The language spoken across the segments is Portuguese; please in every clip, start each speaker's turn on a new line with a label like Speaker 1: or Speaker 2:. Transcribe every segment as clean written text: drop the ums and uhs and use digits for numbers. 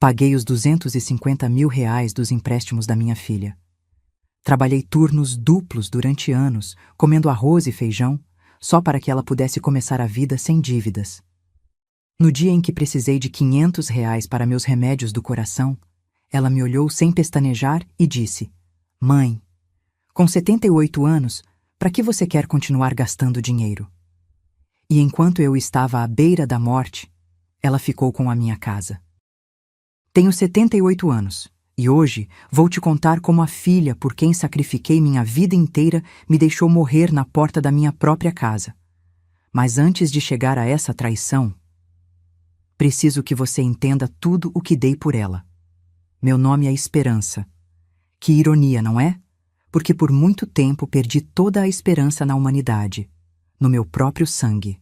Speaker 1: Paguei os R$ 250.000 dos empréstimos da minha filha. Trabalhei turnos duplos durante anos, comendo arroz e feijão, só para que ela pudesse começar a vida sem dívidas. No dia em que precisei de R$ 500 para meus remédios do coração, ela me olhou sem pestanejar e disse: Mãe, com 78 anos, para que você quer continuar gastando dinheiro? E enquanto eu estava à beira da morte, ela ficou com a minha casa. Tenho 78 anos, e hoje vou te contar como a filha por quem sacrifiquei minha vida inteira me deixou morrer na porta da minha própria casa. Mas antes de chegar a essa traição, preciso que você entenda tudo o que dei por ela. Meu nome é Esperança. Que ironia, não é? Porque por muito tempo perdi toda a esperança na humanidade, no meu próprio sangue.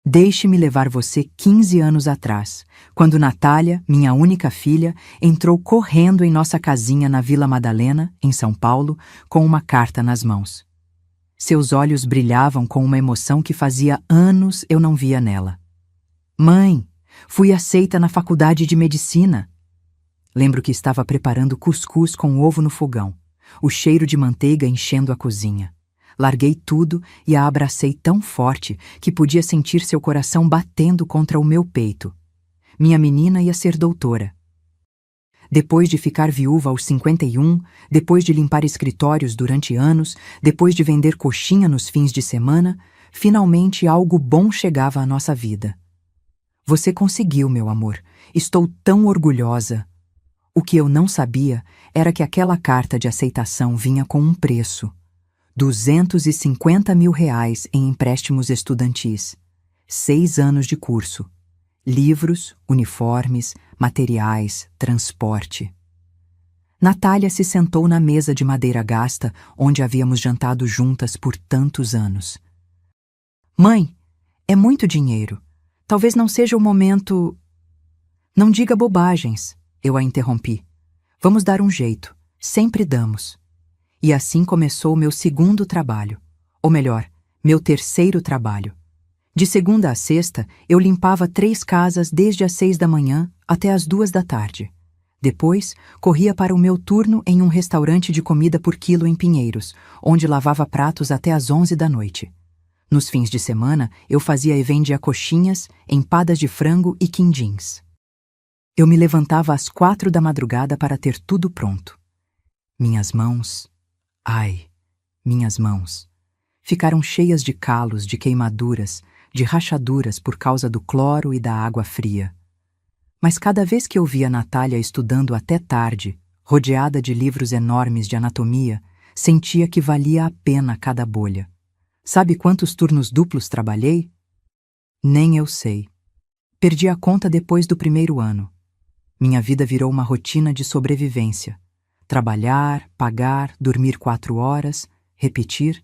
Speaker 1: Deixe-me levar você 15 anos atrás, quando Natália, minha única filha, entrou correndo em nossa casinha na Vila Madalena, em São Paulo, com uma carta nas mãos. Seus olhos brilhavam com uma emoção que fazia anos eu não via nela. Mãe, fui aceita na faculdade de medicina. Lembro que estava preparando cuscuz com ovo no fogão, o cheiro de manteiga enchendo a cozinha. Larguei tudo e a abracei tão forte que podia sentir seu coração batendo contra o meu peito. Minha menina ia ser doutora. Depois de ficar viúva aos 51, depois de limpar escritórios durante anos, depois de vender coxinha nos fins de semana, finalmente algo bom chegava à nossa vida. Você conseguiu, meu amor. Estou tão orgulhosa. O que eu não sabia era que aquela carta de aceitação vinha com um preço. R$ 250.000 em empréstimos estudantis, 6 anos de curso, livros, uniformes, materiais, transporte. Natália se sentou na mesa de madeira gasta onde havíamos jantado juntas por tantos anos. Mãe, é muito dinheiro. Talvez não seja o momento... Não diga bobagens, eu a interrompi. Vamos dar um jeito, sempre damos. E assim começou meu segundo trabalho, ou melhor, meu terceiro trabalho. De segunda a sexta, eu limpava 3 casas desde as 6 da manhã até as 2 da tarde. Depois, corria para o meu turno em um restaurante de comida por quilo em Pinheiros, onde lavava pratos até as 11 da noite. Nos fins de semana, eu fazia e vendia coxinhas, empadas de frango e quindins. Eu me levantava às 4 da madrugada para ter tudo pronto. Minhas mãos... Ai, minhas mãos ficaram cheias de calos, de queimaduras, de rachaduras por causa do cloro e da água fria. Mas cada vez que eu via Natália estudando até tarde, rodeada de livros enormes de anatomia, sentia que valia a pena cada bolha. Sabe quantos turnos duplos trabalhei? Nem eu sei. Perdi a conta depois do primeiro ano. Minha vida virou uma rotina de sobrevivência. Trabalhar, pagar, dormir 4 horas, repetir.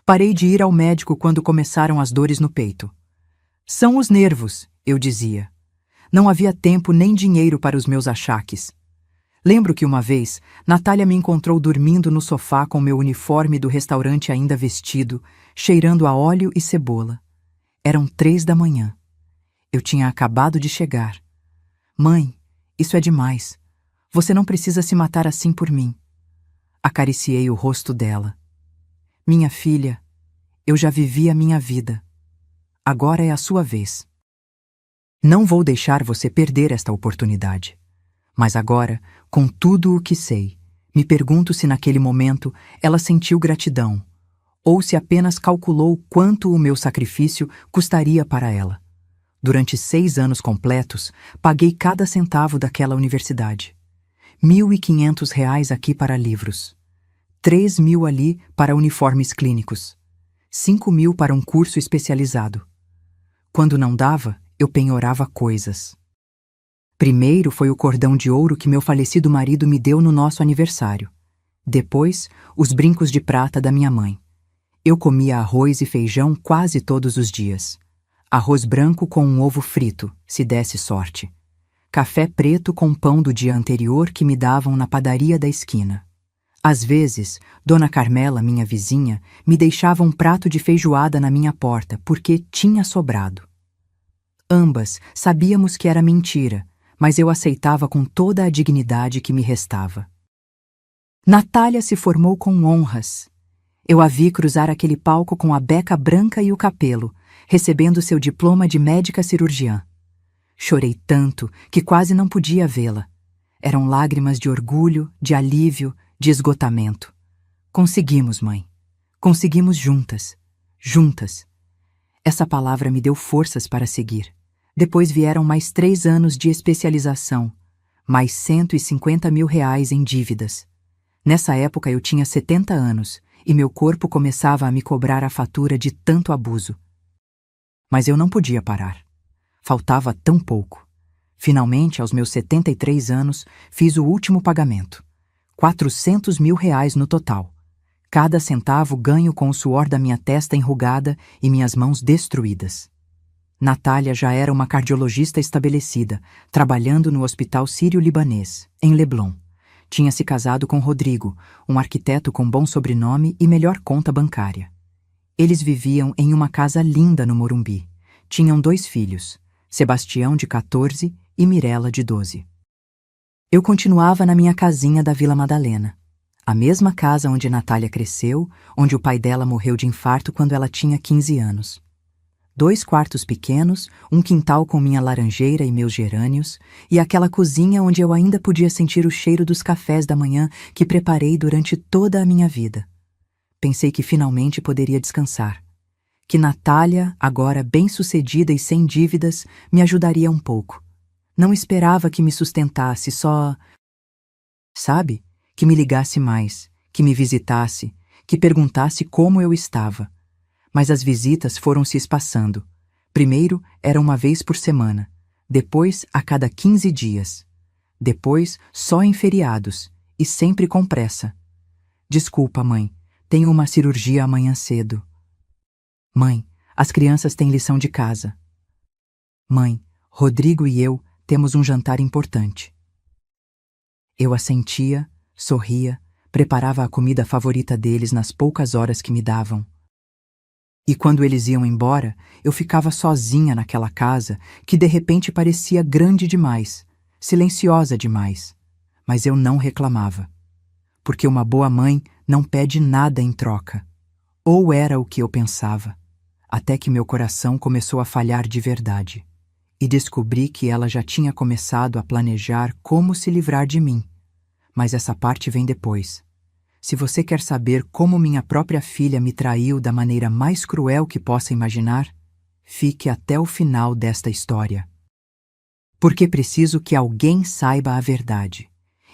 Speaker 1: Parei de ir ao médico quando começaram as dores no peito. São os nervos, eu dizia. Não havia tempo nem dinheiro para os meus achaques. Lembro que uma vez, Natália me encontrou dormindo no sofá com meu uniforme do restaurante ainda vestido, cheirando a óleo e cebola. Eram 3 da manhã. Eu tinha acabado de chegar. Mãe, isso é demais. Você não precisa se matar assim por mim. Acariciei o rosto dela. Minha filha, eu já vivi a minha vida. Agora é a sua vez. Não vou deixar você perder esta oportunidade. Mas agora, com tudo o que sei, me pergunto se naquele momento ela sentiu gratidão, ou se apenas calculou quanto o meu sacrifício custaria para ela. Durante 6 anos completos, paguei cada centavo daquela universidade. R$ 1.500 aqui para livros, 3.000 ali para uniformes clínicos, 5.000 para um curso especializado. Quando não dava, eu penhorava coisas. Primeiro foi o cordão de ouro que meu falecido marido me deu no nosso aniversário. Depois, os brincos de prata da minha mãe. Eu comia arroz e feijão quase todos os dias. Arroz branco com um ovo frito, se desse sorte. Café preto com pão do dia anterior que me davam na padaria da esquina. Às vezes, Dona Carmela, minha vizinha, me deixava um prato de feijoada na minha porta porque tinha sobrado. Ambas sabíamos que era mentira, mas eu aceitava com toda a dignidade que me restava. Natália se formou com honras. Eu a vi cruzar aquele palco com a beca branca e o capelo, recebendo seu diploma de médica cirurgiã. Chorei tanto que quase não podia vê-la. Eram lágrimas de orgulho, de alívio, de esgotamento. Conseguimos, mãe. Conseguimos juntas. Juntas. Essa palavra me deu forças para seguir. Depois vieram mais 3 anos de especialização, mais R$ 150.000 em dívidas. Nessa época eu tinha 70 anos e meu corpo começava a me cobrar a fatura de tanto abuso. Mas eu não podia parar. Faltava tão pouco. Finalmente, aos meus 73 anos, fiz o último pagamento. R$ 400.000 no total. Cada centavo ganho com o suor da minha testa enrugada e minhas mãos destruídas. Natália já era uma cardiologista estabelecida, trabalhando no Hospital Sírio-Libanês, em Leblon. Tinha se casado com Rodrigo, um arquiteto com bom sobrenome e melhor conta bancária. Eles viviam em uma casa linda no Morumbi. Tinham 2 filhos, Sebastião, de 14, e Mirella, de 12. Eu continuava na minha casinha da Vila Madalena, a mesma casa onde Natália cresceu, onde o pai dela morreu de infarto quando ela tinha 15 anos. 2 quartos pequenos, um quintal com minha laranjeira e meus gerânios, e aquela cozinha onde eu ainda podia sentir o cheiro dos cafés da manhã que preparei durante toda a minha vida. Pensei que finalmente poderia descansar. Que Natália, agora bem-sucedida e sem dívidas, me ajudaria um pouco. Não esperava que me sustentasse, só... Sabe? Que me ligasse mais, que me visitasse, que perguntasse como eu estava. Mas as visitas foram se espaçando. Primeiro era uma vez por semana, depois a cada 15 dias. Depois só em feriados, e sempre com pressa. Desculpa, mãe, tenho uma cirurgia amanhã cedo. Mãe, as crianças têm lição de casa. Mãe, Rodrigo e eu temos um jantar importante. Eu assentia, sorria, preparava a comida favorita deles nas poucas horas que me davam. E quando eles iam embora, eu ficava sozinha naquela casa que de repente parecia grande demais, silenciosa demais. Mas eu não reclamava. Porque uma boa mãe não pede nada em troca. Ou era o que eu pensava. Até que meu coração começou a falhar de verdade. E descobri que ela já tinha começado a planejar como se livrar de mim. Mas essa parte vem depois. Se você quer saber como minha própria filha me traiu da maneira mais cruel que possa imaginar, fique até o final desta história. Porque preciso que alguém saiba a verdade.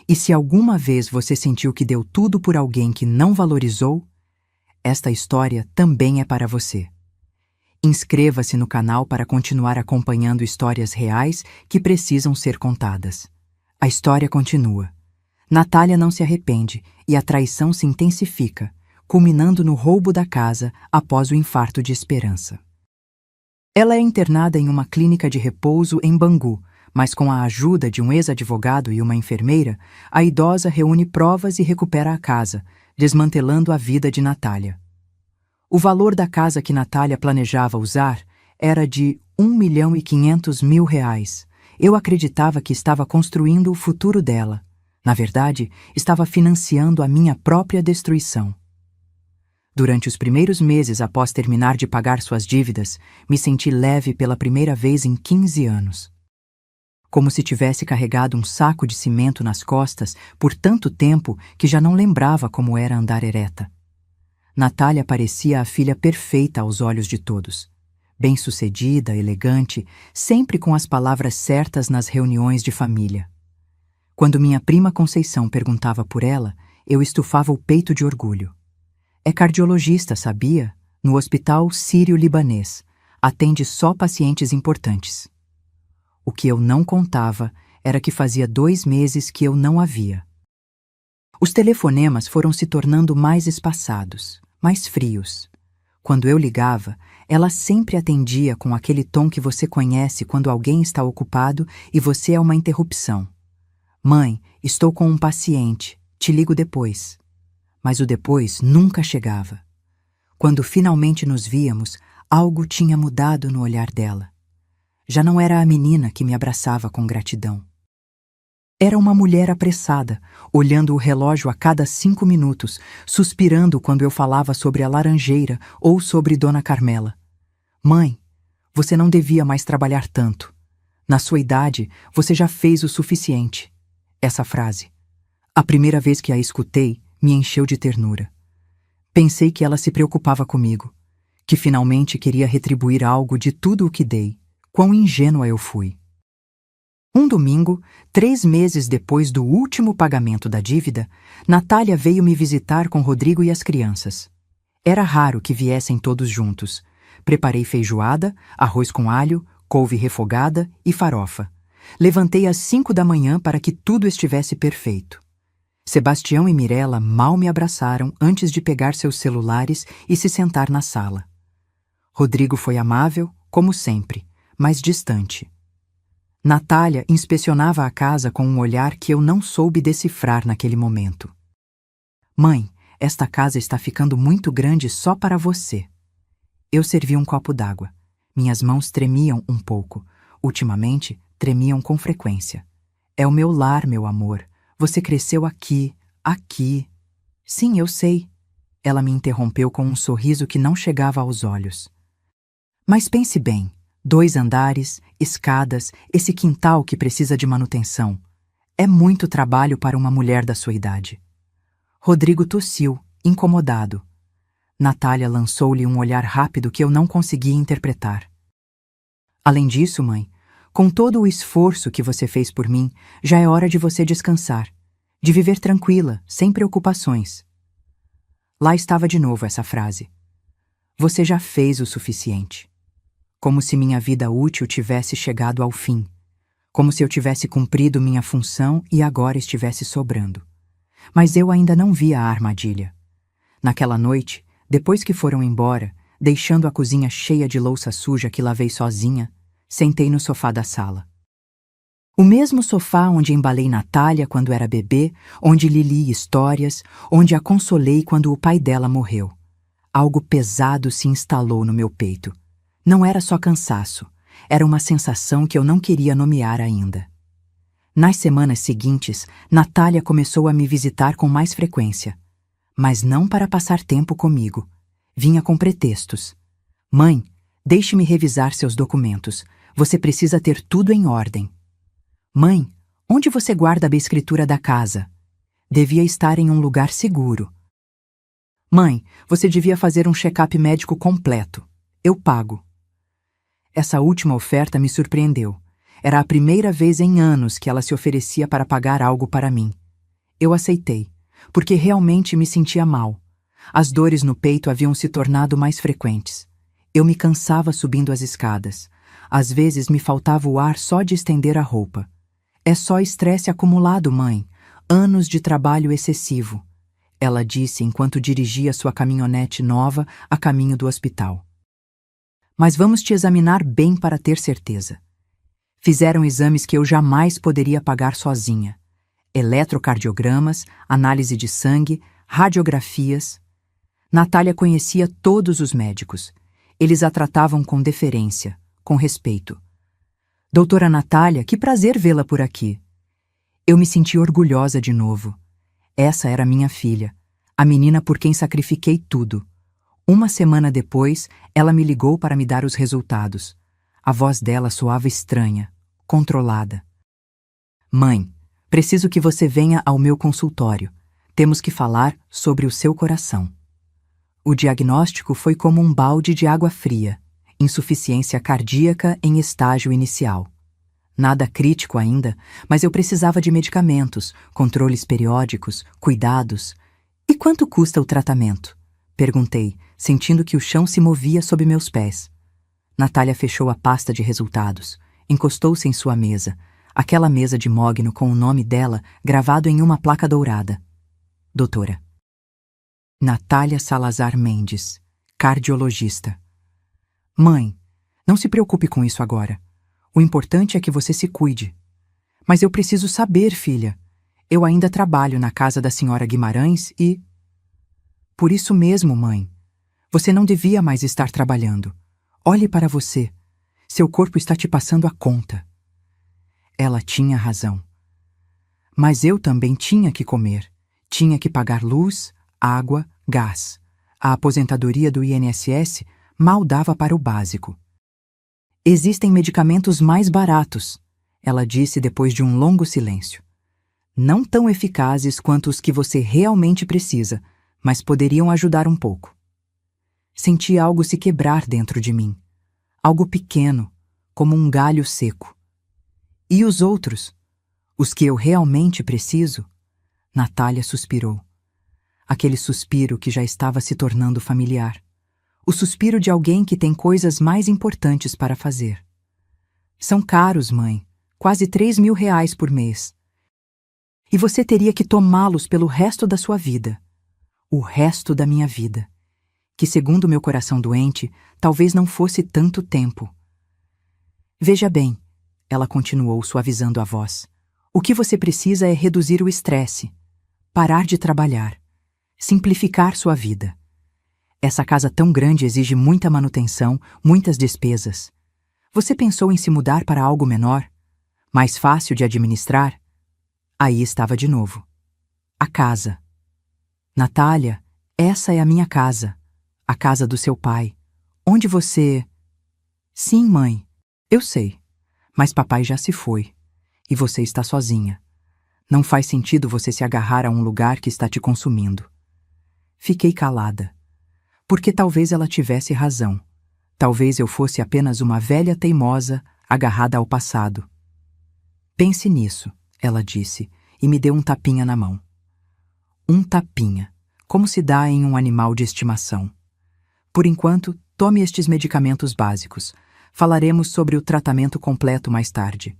Speaker 1: E se alguma vez você sentiu que deu tudo por alguém que não valorizou, esta história também é para você. Inscreva-se no canal para continuar acompanhando histórias reais que precisam ser contadas. A história continua. Natália não se arrepende e a traição se intensifica, culminando no roubo da casa após o infarto de Esperança. Ela é internada em uma clínica de repouso em Bangu, mas com a ajuda de um ex-advogado e uma enfermeira, a idosa reúne provas e recupera a casa, desmantelando a vida de Natália. O valor da casa que Natália planejava usar era de R$ 1.500.000. Eu acreditava que estava construindo o futuro dela. Na verdade, estava financiando a minha própria destruição. Durante os primeiros meses após terminar de pagar suas dívidas, me senti leve pela primeira vez em 15 anos. Como se tivesse carregado um saco de cimento nas costas por tanto tempo que já não lembrava como era andar ereta. Natália parecia a filha perfeita aos olhos de todos. Bem-sucedida, elegante, sempre com as palavras certas nas reuniões de família. Quando minha prima Conceição perguntava por ela, eu estufava o peito de orgulho. É cardiologista, sabia? No Hospital Sírio-Libanês. Atende só pacientes importantes. O que eu não contava era que fazia 2 meses que eu não a via. Os telefonemas foram se tornando mais espaçados, mais frios. Quando eu ligava, ela sempre atendia com aquele tom que você conhece quando alguém está ocupado e você é uma interrupção. Mãe, estou com um paciente, te ligo depois. Mas o depois nunca chegava. Quando finalmente nos víamos, algo tinha mudado no olhar dela. Já não era a menina que me abraçava com gratidão. Era uma mulher apressada, olhando o relógio a cada 5 minutos, suspirando quando eu falava sobre a laranjeira ou sobre Dona Carmela. Mãe, você não devia mais trabalhar tanto. Na sua idade, você já fez o suficiente. Essa frase. A primeira vez que a escutei, me encheu de ternura. Pensei que ela se preocupava comigo, que finalmente queria retribuir algo de tudo o que dei. Quão ingênua eu fui. Um domingo, 3 meses depois do último pagamento da dívida, Natália veio me visitar com Rodrigo e as crianças. Era raro que viessem todos juntos. Preparei feijoada, arroz com alho, couve refogada e farofa. Levantei às 5 da manhã para que tudo estivesse perfeito. Sebastião e Mirella mal me abraçaram antes de pegar seus celulares e se sentar na sala. Rodrigo foi amável, como sempre, mas distante. Natália inspecionava a casa com um olhar que eu não soube decifrar naquele momento. Mãe, esta casa está ficando muito grande só para você. Eu servi um copo d'água. Minhas mãos tremiam um pouco. Ultimamente, tremiam com frequência. É o meu lar, meu amor. Você cresceu aqui, aqui. Sim, eu sei. Ela me interrompeu com um sorriso que não chegava aos olhos. Mas pense bem. 2 andares, escadas, esse quintal que precisa de manutenção. É muito trabalho para uma mulher da sua idade. Rodrigo tossiu, incomodado. Natália lançou-lhe um olhar rápido que eu não conseguia interpretar. Além disso, mãe, com todo o esforço que você fez por mim, já é hora de você descansar, de viver tranquila, sem preocupações. Lá estava de novo essa frase. Você já fez o suficiente. Como se minha vida útil tivesse chegado ao fim. Como se eu tivesse cumprido minha função e agora estivesse sobrando. Mas eu ainda não via a armadilha. Naquela noite, depois que foram embora, deixando a cozinha cheia de louça suja que lavei sozinha, sentei no sofá da sala. O mesmo sofá onde embalei Natália quando era bebê, onde lhe li histórias, onde a consolei quando o pai dela morreu. Algo pesado se instalou no meu peito. Não era só cansaço, era uma sensação que eu não queria nomear ainda. Nas semanas seguintes, Natália começou a me visitar com mais frequência. Mas não para passar tempo comigo. Vinha com pretextos. Mãe, deixe-me revisar seus documentos. Você precisa ter tudo em ordem. Mãe, onde você guarda a escritura da casa? Devia estar em um lugar seguro. Mãe, você devia fazer um check-up médico completo. Eu pago. Essa última oferta me surpreendeu. Era a primeira vez em anos que ela se oferecia para pagar algo para mim. Eu aceitei, porque realmente me sentia mal. As dores no peito haviam se tornado mais frequentes. Eu me cansava subindo as escadas. Às vezes me faltava o ar só de estender a roupa. É só estresse acumulado, mãe. Anos de trabalho excessivo. Ela disse enquanto dirigia sua caminhonete nova a caminho do hospital. Mas vamos te examinar bem para ter certeza. Fizeram exames que eu jamais poderia pagar sozinha. Eletrocardiogramas, análise de sangue, radiografias. Natália conhecia todos os médicos. Eles a tratavam com deferência, com respeito. Doutora Natália, que prazer vê-la por aqui. Eu me senti orgulhosa de novo. Essa era minha filha, a menina por quem sacrifiquei tudo. Uma semana depois, ela me ligou para me dar os resultados. A voz dela soava estranha, controlada. Mãe, preciso que você venha ao meu consultório. Temos que falar sobre o seu coração. O diagnóstico foi como um balde de água fria. Insuficiência cardíaca em estágio inicial. Nada crítico ainda, mas eu precisava de medicamentos, controles periódicos, cuidados. E quanto custa o tratamento? Perguntei, sentindo que o chão se movia sob meus pés. Natália fechou a pasta de resultados, encostou-se em sua mesa, aquela mesa de mogno com o nome dela gravado em uma placa dourada. Doutora. Natália Salazar Mendes, cardiologista. Mãe, não se preocupe com isso agora. O importante é que você se cuide. Mas eu preciso saber, filha. Eu ainda trabalho na casa da senhora Guimarães e... Por isso mesmo, mãe. Você não devia mais estar trabalhando. Olhe para você. Seu corpo está te passando a conta. Ela tinha razão. Mas eu também tinha que comer. Tinha que pagar luz, água, gás. A aposentadoria do INSS mal dava para o básico. Existem medicamentos mais baratos, ela disse depois de um longo silêncio. Não tão eficazes quanto os que você realmente precisa, mas poderiam ajudar um pouco. Senti algo se quebrar dentro de mim. Algo pequeno, como um galho seco. E os outros? Os que eu realmente preciso? Natália suspirou. Aquele suspiro que já estava se tornando familiar. O suspiro de alguém que tem coisas mais importantes para fazer. São caros, mãe. Quase 3.000 reais por mês. E você teria que tomá-los pelo resto da sua vida. O resto da minha vida. Que, segundo meu coração doente, talvez não fosse tanto tempo. Veja bem, ela continuou suavizando a voz. O que você precisa é reduzir o estresse, parar de trabalhar, simplificar sua vida. Essa casa tão grande exige muita manutenção, muitas despesas. Você pensou em se mudar para algo menor? Mais fácil de administrar? Aí estava de novo. A casa. Natália, essa é a minha casa. A casa do seu pai. Onde você... Sim, mãe. Eu sei. Mas papai já se foi. E você está sozinha. Não faz sentido você se agarrar a um lugar que está te consumindo. Fiquei calada. Porque talvez ela tivesse razão. Talvez eu fosse apenas uma velha teimosa agarrada ao passado. Pense nisso, ela disse, e me deu um tapinha na mão. Um tapinha, como se dá em um animal de estimação. Por enquanto, tome estes medicamentos básicos. Falaremos sobre o tratamento completo mais tarde.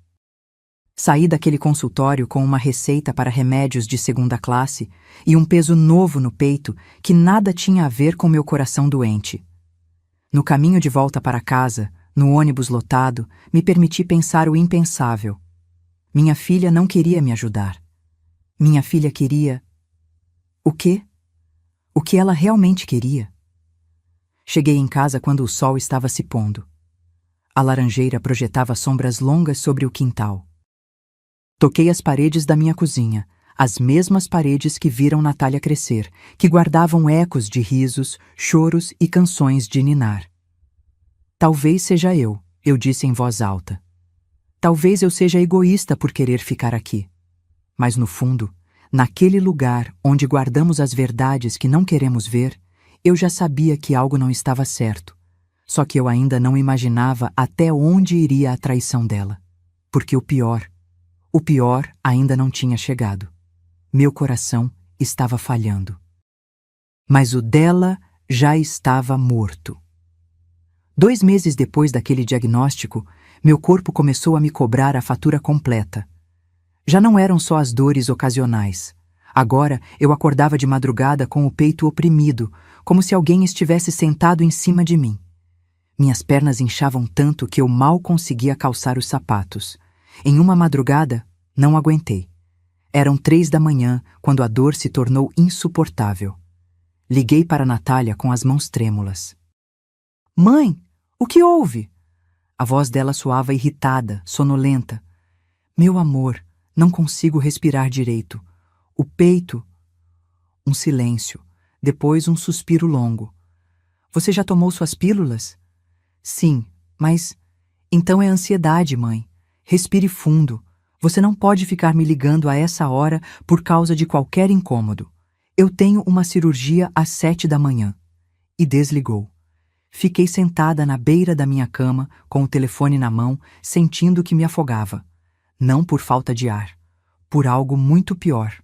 Speaker 1: Saí daquele consultório com uma receita para remédios de segunda classe e um peso novo no peito que nada tinha a ver com meu coração doente. No caminho de volta para casa, no ônibus lotado, me permiti pensar o impensável. Minha filha não queria me ajudar. Minha filha queria... O quê? O que ela realmente queria? Cheguei em casa quando o sol estava se pondo. A laranjeira projetava sombras longas sobre o quintal. Toquei as paredes da minha cozinha, as mesmas paredes que viram Natália crescer, que guardavam ecos de risos, choros e canções de ninar. Talvez seja eu disse em voz alta. Talvez eu seja egoísta por querer ficar aqui. Mas no fundo, naquele lugar onde guardamos as verdades que não queremos ver, eu já sabia que algo não estava certo. Só que eu ainda não imaginava até onde iria a traição dela. Porque o pior ainda não tinha chegado. Meu coração estava falhando. Mas o dela já estava morto. 2 meses depois daquele diagnóstico, meu corpo começou a me cobrar a fatura completa. Já não eram só as dores ocasionais. Agora eu acordava de madrugada com o peito oprimido, como se alguém estivesse sentado em cima de mim. Minhas pernas inchavam tanto que eu mal conseguia calçar os sapatos. Em uma madrugada, não aguentei. Eram 3 da manhã, quando a dor se tornou insuportável. Liguei para Natália com as mãos trêmulas. Mãe, o que houve? A voz dela soava irritada, sonolenta. Meu amor, não consigo respirar direito. O peito... Um silêncio. Depois um suspiro longo. Você já tomou suas pílulas? Sim, mas... Então é ansiedade, mãe. Respire fundo. Você não pode ficar me ligando a essa hora por causa de qualquer incômodo. Eu tenho uma cirurgia às 7 da manhã. E desligou. Fiquei sentada na beira da minha cama, com o telefone na mão, sentindo que me afogava. Não por falta de ar. Por algo muito pior.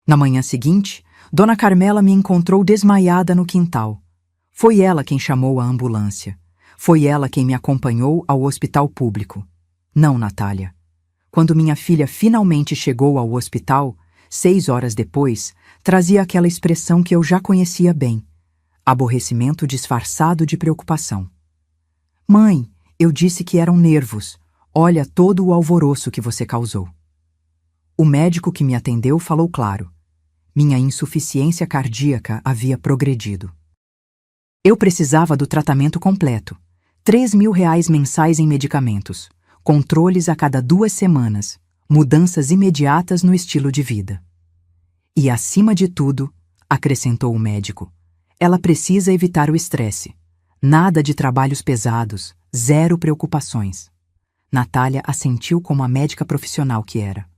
Speaker 1: Na manhã seguinte, Dona Carmela me encontrou desmaiada no quintal. Foi ela quem chamou a ambulância. Foi ela quem me acompanhou ao hospital público. Não, Natália. Quando minha filha finalmente chegou ao hospital, 6 horas depois, trazia aquela expressão que eu já conhecia bem. Aborrecimento disfarçado de preocupação. Mãe, eu disse que eram nervos. Olha todo o alvoroço que você causou. O médico que me atendeu falou claro. Minha insuficiência cardíaca havia progredido. Eu precisava do tratamento completo. 3.000 reais mensais em medicamentos. Controles a cada 2 semanas. mudanças imediatas no estilo de vida. E, acima de tudo, acrescentou o médico, ela precisa evitar o estresse. Nada de trabalhos pesados, zero preocupações. Natália assentiu como a médica profissional que era.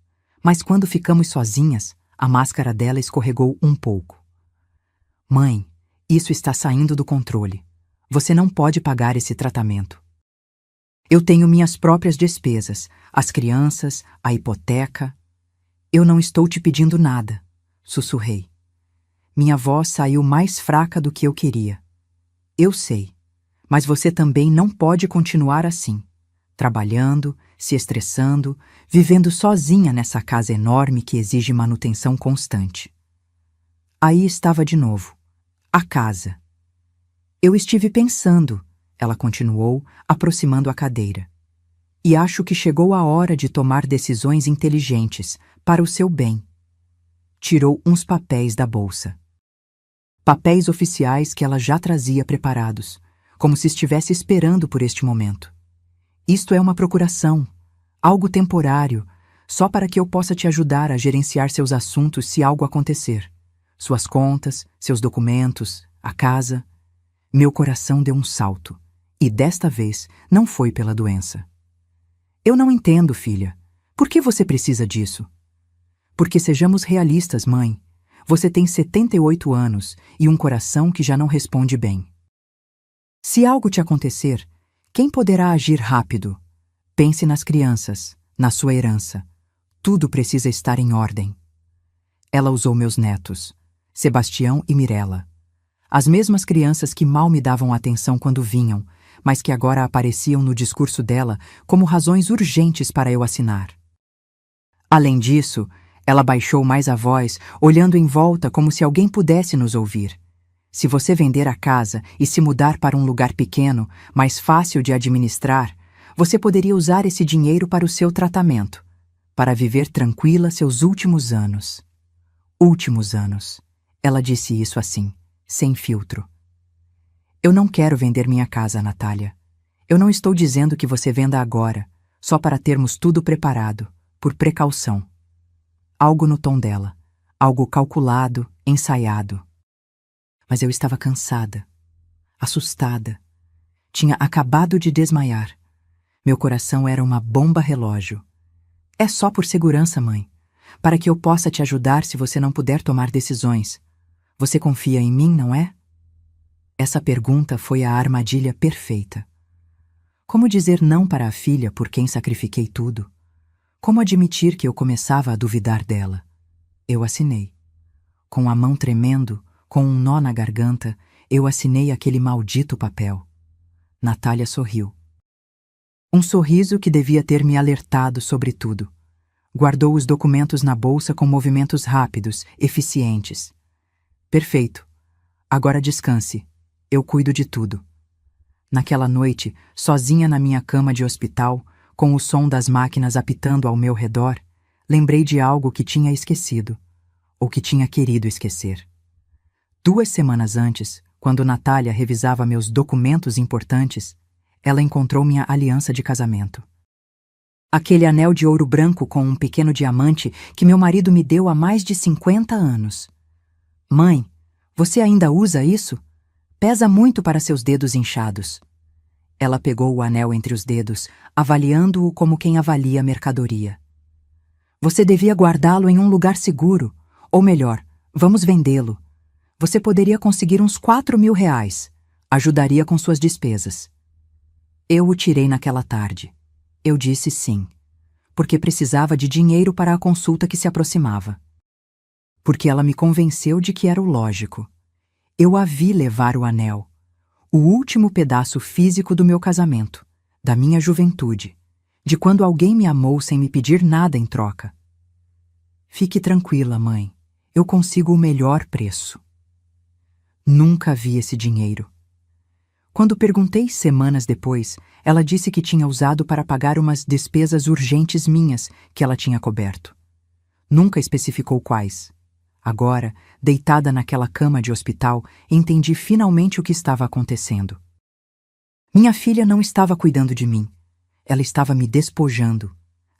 Speaker 1: Mas quando ficamos sozinhas, a máscara dela escorregou um pouco. Mãe, isso está saindo do controle. Você não pode pagar esse tratamento. Eu tenho minhas próprias despesas, as crianças, a hipoteca. Eu não estou te pedindo nada, sussurrei. Minha voz saiu mais fraca do que eu queria. Eu sei, mas você também não pode continuar assim, trabalhando, se estressando, vivendo sozinha nessa casa enorme que exige manutenção constante. Aí estava de novo, a casa. Eu estive pensando, ela continuou, aproximando a cadeira. E acho que chegou a hora de tomar decisões inteligentes, para o seu bem. Tirou uns papéis da bolsa. Papéis oficiais que ela já trazia preparados, como se estivesse esperando por este momento. Isto é uma procuração, algo temporário, só para que eu possa te ajudar a gerenciar seus assuntos se algo acontecer. Suas contas, seus documentos, a casa. Meu coração deu um salto, e desta vez não foi pela doença. Eu não entendo, filha. Por que você precisa disso? Porque sejamos realistas, mãe. Você tem 78 anos e um coração que já não responde bem. Se algo te acontecer, quem poderá agir rápido? Pense nas crianças, na sua herança. Tudo precisa estar em ordem. Ela usou meus netos, Sebastião e Mirella. As mesmas crianças que mal me davam atenção quando vinham, mas que agora apareciam no discurso dela como razões urgentes para eu assinar. Além disso, ela baixou mais a voz, olhando em volta como se alguém pudesse nos ouvir. Se você vender a casa e se mudar para um lugar pequeno, mais fácil de administrar, você poderia usar esse dinheiro para o seu tratamento, para viver tranquila seus últimos anos. Últimos anos. Ela disse isso assim, sem filtro. Eu não quero vender minha casa, Natália. Eu não estou dizendo que você venda agora, só para termos tudo preparado, por precaução. Algo no tom dela, algo calculado, ensaiado. Mas eu estava cansada, assustada. Tinha acabado de desmaiar. Meu coração era uma bomba relógio. É só por segurança, mãe, para que eu possa te ajudar se você não puder tomar decisões. Você confia em mim, não é? Essa pergunta foi a armadilha perfeita. Como dizer não para a filha por quem sacrifiquei tudo? Como admitir que eu começava a duvidar dela? Eu assinei. Com a mão tremendo, com um nó na garganta, eu assinei aquele maldito papel. Natália sorriu. Um sorriso que devia ter me alertado sobre tudo. Guardou os documentos na bolsa com movimentos rápidos, eficientes. Perfeito. Agora descanse. Eu cuido de tudo. Naquela noite, sozinha na minha cama de hospital, com o som das máquinas apitando ao meu redor, lembrei de algo que tinha esquecido, ou que tinha querido esquecer. 2 semanas antes, quando Natália revisava meus documentos importantes, ela encontrou minha aliança de casamento. Aquele anel de ouro branco com um pequeno diamante que meu marido me deu há mais de 50 anos. Mãe, você ainda usa isso? Pesa muito para seus dedos inchados. Ela pegou o anel entre os dedos, avaliando-o como quem avalia a mercadoria. Você devia guardá-lo em um lugar seguro. Ou melhor, vamos vendê-lo. Você poderia conseguir uns 4.000 reais. Ajudaria com suas despesas. Eu o tirei naquela tarde. Eu disse sim, porque precisava de dinheiro para a consulta que se aproximava. Porque ela me convenceu de que era o lógico. Eu a vi levar o anel, o último pedaço físico do meu casamento, da minha juventude, de quando alguém me amou sem me pedir nada em troca. Fique tranquila, mãe, eu consigo o melhor preço. Nunca vi esse dinheiro. Quando perguntei semanas depois, ela disse que tinha usado para pagar umas despesas urgentes minhas que ela tinha coberto. Nunca especificou quais. Agora, deitada naquela cama de hospital, entendi finalmente o que estava acontecendo. Minha filha não estava cuidando de mim. Ela estava me despojando,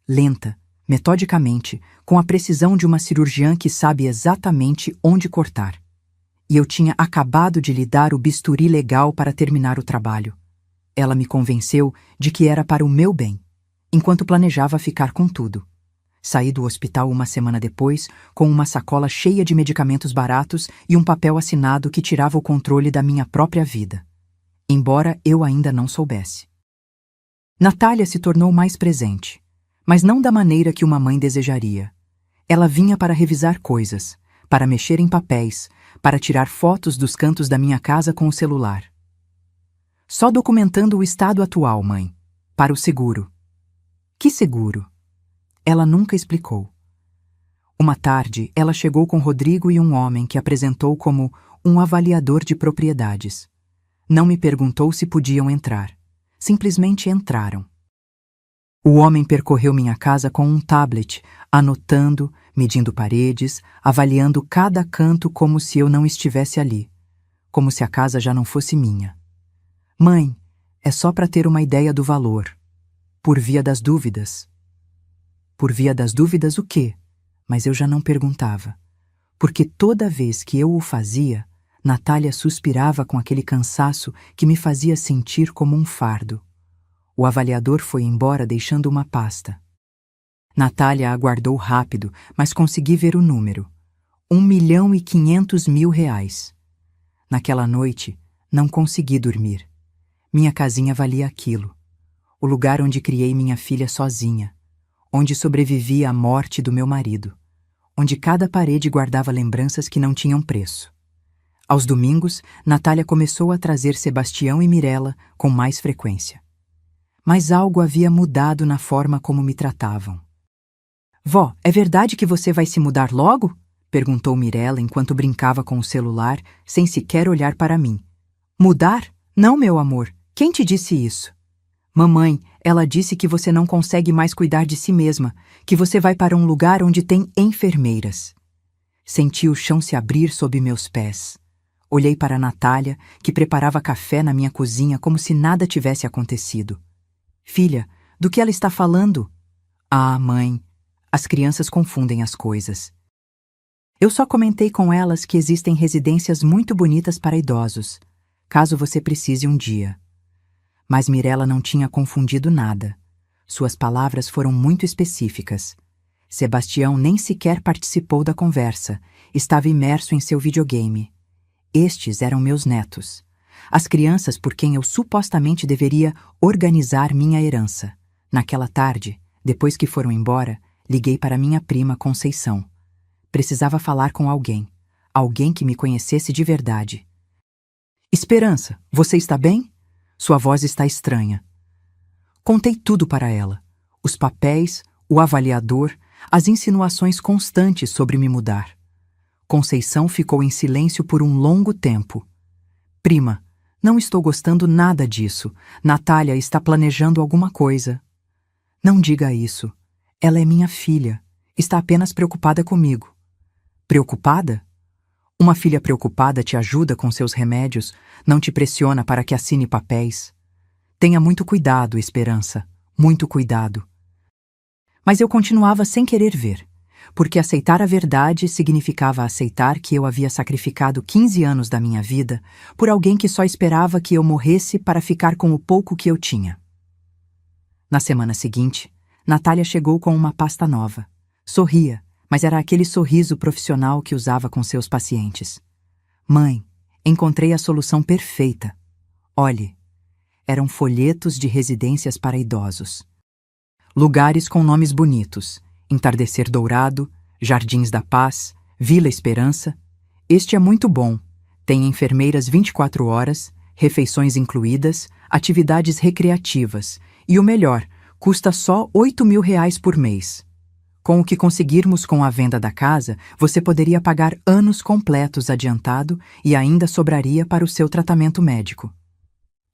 Speaker 1: lenta, metodicamente, com a precisão de uma cirurgiã que sabe exatamente onde cortar. E eu tinha acabado de lhe dar o bisturi legal para terminar o trabalho. Ela me convenceu de que era para o meu bem, enquanto planejava ficar com tudo. Saí do hospital uma semana depois, com uma sacola cheia de medicamentos baratos e um papel assinado que tirava o controle da minha própria vida. Embora eu ainda não soubesse. Natália se tornou mais presente, mas não da maneira que uma mãe desejaria. Ela vinha para revisar coisas, para mexer em papéis, para tirar fotos dos cantos da minha casa com o celular. Só documentando o estado atual, mãe. Para o seguro. Que seguro? Ela nunca explicou. Uma tarde, ela chegou com Rodrigo e um homem que apresentou como um avaliador de propriedades. Não me perguntou se podiam entrar. Simplesmente entraram. O homem percorreu minha casa com um tablet, anotando, medindo paredes, avaliando cada canto como se eu não estivesse ali, como se a casa já não fosse minha. Mãe, é só para ter uma ideia do valor. Por via das dúvidas. Por via das dúvidas o quê? Mas eu já não perguntava. Porque toda vez que eu o fazia, Natália suspirava com aquele cansaço que me fazia sentir como um fardo. O avaliador foi embora deixando uma pasta. Natália aguardou rápido, mas consegui ver o número. 1.500.000 reais. Naquela noite, não consegui dormir. Minha casinha valia aquilo. O lugar onde criei minha filha sozinha. Onde sobrevivi à morte do meu marido. Onde cada parede guardava lembranças que não tinham preço. Aos domingos, Natália começou a trazer Sebastião e Mirella com mais frequência. Mas algo havia mudado na forma como me tratavam. Vó, é verdade que você vai se mudar logo? Perguntou Mirella enquanto brincava com o celular, sem sequer olhar para mim. Mudar? Não, meu amor. Quem te disse isso? Mamãe, ela disse que você não consegue mais cuidar de si mesma, que você vai para um lugar onde tem enfermeiras. Senti o chão se abrir sob meus pés. Olhei para Natália, que preparava café na minha cozinha como se nada tivesse acontecido. Filha, do que ela está falando? Ah, mãe, as crianças confundem as coisas. Eu só comentei com elas que existem residências muito bonitas para idosos, caso você precise um dia. Mas Mirella não tinha confundido nada. Suas palavras foram muito específicas. Sebastião nem sequer participou da conversa, estava imerso em seu videogame. Estes eram meus netos. As crianças por quem eu supostamente deveria organizar minha herança. Naquela tarde, depois que foram embora, liguei para minha prima Conceição. Precisava falar com alguém. Alguém que me conhecesse de verdade. Esperança, você está bem? Sua voz está estranha. Contei tudo para ela. Os papéis, o avaliador, as insinuações constantes sobre me mudar. Conceição ficou em silêncio por um longo tempo. Prima, não estou gostando nada disso. Natália está planejando alguma coisa. Não diga isso. Ela é minha filha. Está apenas preocupada comigo. Preocupada? Uma filha preocupada te ajuda com seus remédios, não te pressiona para que assine papéis. Tenha muito cuidado, Esperança. Muito cuidado. Mas eu continuava sem querer ver, porque aceitar a verdade significava aceitar que eu havia sacrificado 15 anos da minha vida por alguém que só esperava que eu morresse para ficar com o pouco que eu tinha. Na semana seguinte, Natália chegou com uma pasta nova. Sorria, mas era aquele sorriso profissional que usava com seus pacientes. Mãe, encontrei a solução perfeita. Olhe, eram folhetos de residências para idosos. Lugares com nomes bonitos: Entardecer Dourado, Jardins da Paz, Vila Esperança. Este é muito bom. Tem enfermeiras 24 horas, refeições incluídas, atividades recreativas e o melhor, custa só R$ 8.000 por mês. Com o que conseguirmos com a venda da casa, você poderia pagar anos completos adiantado e ainda sobraria para o seu tratamento médico.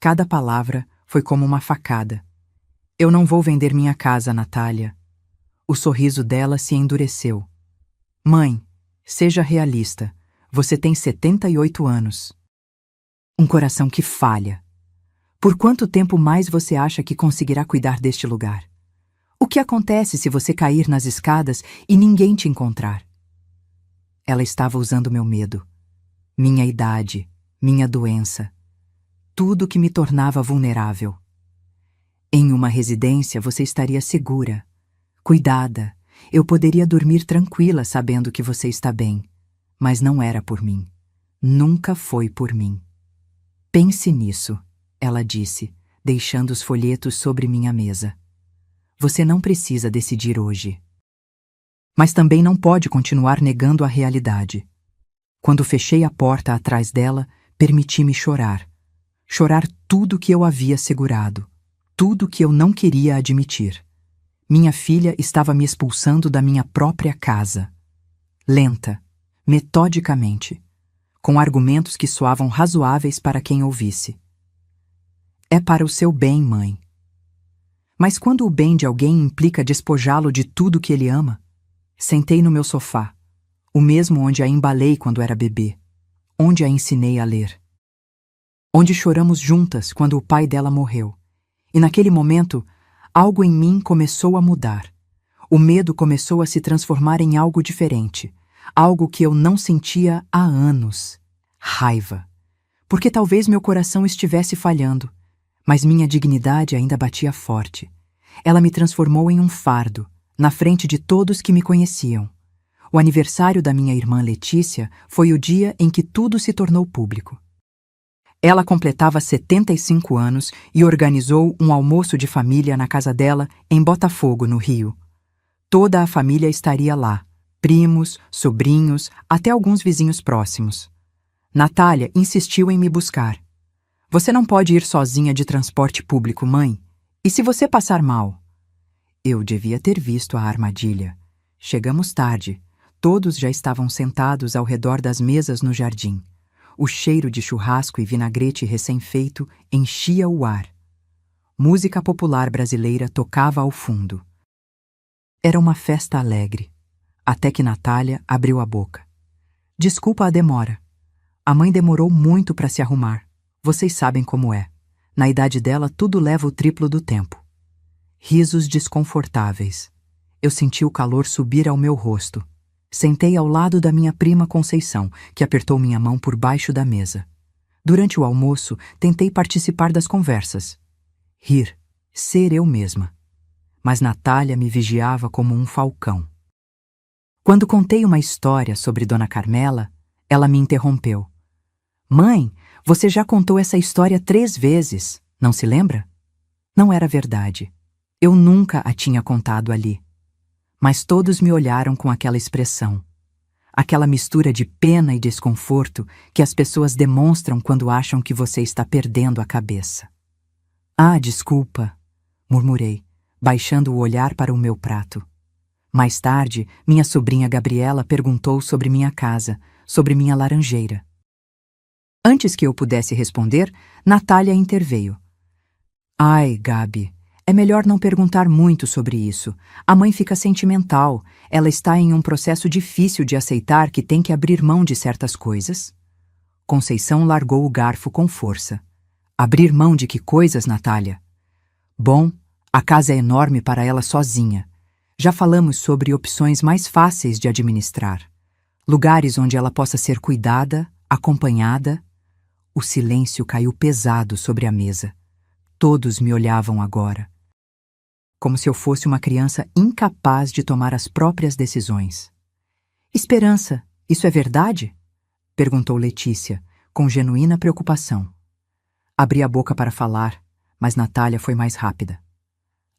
Speaker 1: Cada palavra foi como uma facada. Eu não vou vender minha casa, Natália. O sorriso dela se endureceu. Mãe, seja realista. Você tem 78 anos. Um coração que falha. Por quanto tempo mais você acha que conseguirá cuidar deste lugar? O que acontece se você cair nas escadas e ninguém te encontrar? Ela estava usando meu medo, minha idade, minha doença, tudo que me tornava vulnerável. Em uma residência você estaria segura, cuidada. Eu poderia dormir tranquila sabendo que você está bem, mas não era por mim. Nunca foi por mim. Pense nisso, ela disse, deixando os folhetos sobre minha mesa. Você não precisa decidir hoje. Mas também não pode continuar negando a realidade. Quando fechei a porta atrás dela, permiti-me chorar. Chorar tudo que eu havia segurado, tudo que eu não queria admitir. Minha filha estava me expulsando da minha própria casa. Lenta, metodicamente, com argumentos que soavam razoáveis para quem ouvisse. É para o seu bem, mãe. Mas quando o bem de alguém implica despojá-lo de tudo que ele ama, sentei no meu sofá, o mesmo onde a embalei quando era bebê, onde a ensinei a ler. Onde choramos juntas quando o pai dela morreu. E naquele momento, algo em mim começou a mudar. O medo começou a se transformar em algo diferente, algo que eu não sentia há anos. Raiva. Porque talvez meu coração estivesse falhando, mas minha dignidade ainda batia forte. Ela me transformou em um fardo, na frente de todos que me conheciam. O aniversário da minha irmã Letícia foi o dia em que tudo se tornou público. Ela completava 75 anos e organizou um almoço de família na casa dela, em Botafogo, no Rio. Toda a família estaria lá, primos, sobrinhos, até alguns vizinhos próximos. Natália insistiu em me buscar. Você não pode ir sozinha de transporte público, mãe? E se você passar mal? Eu devia ter visto a armadilha. Chegamos tarde. Todos já estavam sentados ao redor das mesas no jardim. O cheiro de churrasco e vinagrete recém-feito enchia o ar. Música popular brasileira tocava ao fundo. Era uma festa alegre, até que Natália abriu a boca. Desculpa a demora. A mãe demorou muito para se arrumar. Vocês sabem como é. Na idade dela, tudo leva o triplo do tempo. Risos desconfortáveis. Eu senti o calor subir ao meu rosto. Sentei ao lado da minha prima Conceição, que apertou minha mão por baixo da mesa. Durante o almoço, tentei participar das conversas. Rir, ser eu mesma. Mas Natália me vigiava como um falcão. Quando contei uma história sobre Dona Carmela, ela me interrompeu. Mãe, você já contou essa história 3 vezes, não se lembra? Não era verdade. Eu nunca a tinha contado ali. Mas todos me olharam com aquela expressão. Aquela mistura de pena e desconforto que as pessoas demonstram quando acham que você está perdendo a cabeça. Ah, desculpa, murmurei, baixando o olhar para o meu prato. Mais tarde, minha sobrinha Gabriela perguntou sobre minha casa, sobre minha laranjeira. Antes que eu pudesse responder, Natália interveio. Ai, Gabi, é melhor não perguntar muito sobre isso. A mãe fica sentimental. Ela está em um processo difícil de aceitar que tem que abrir mão de certas coisas. Conceição largou o garfo com força. Abrir mão de que coisas, Natália? Bom, a casa é enorme para ela sozinha. Já falamos sobre opções mais fáceis de administrar. Lugares onde ela possa ser cuidada, acompanhada. O silêncio caiu pesado sobre a mesa. Todos me olhavam agora, como se eu fosse uma criança incapaz de tomar as próprias decisões. Esperança, isso é verdade? Perguntou Letícia, com genuína preocupação. Abri a boca para falar, mas Natália foi mais rápida.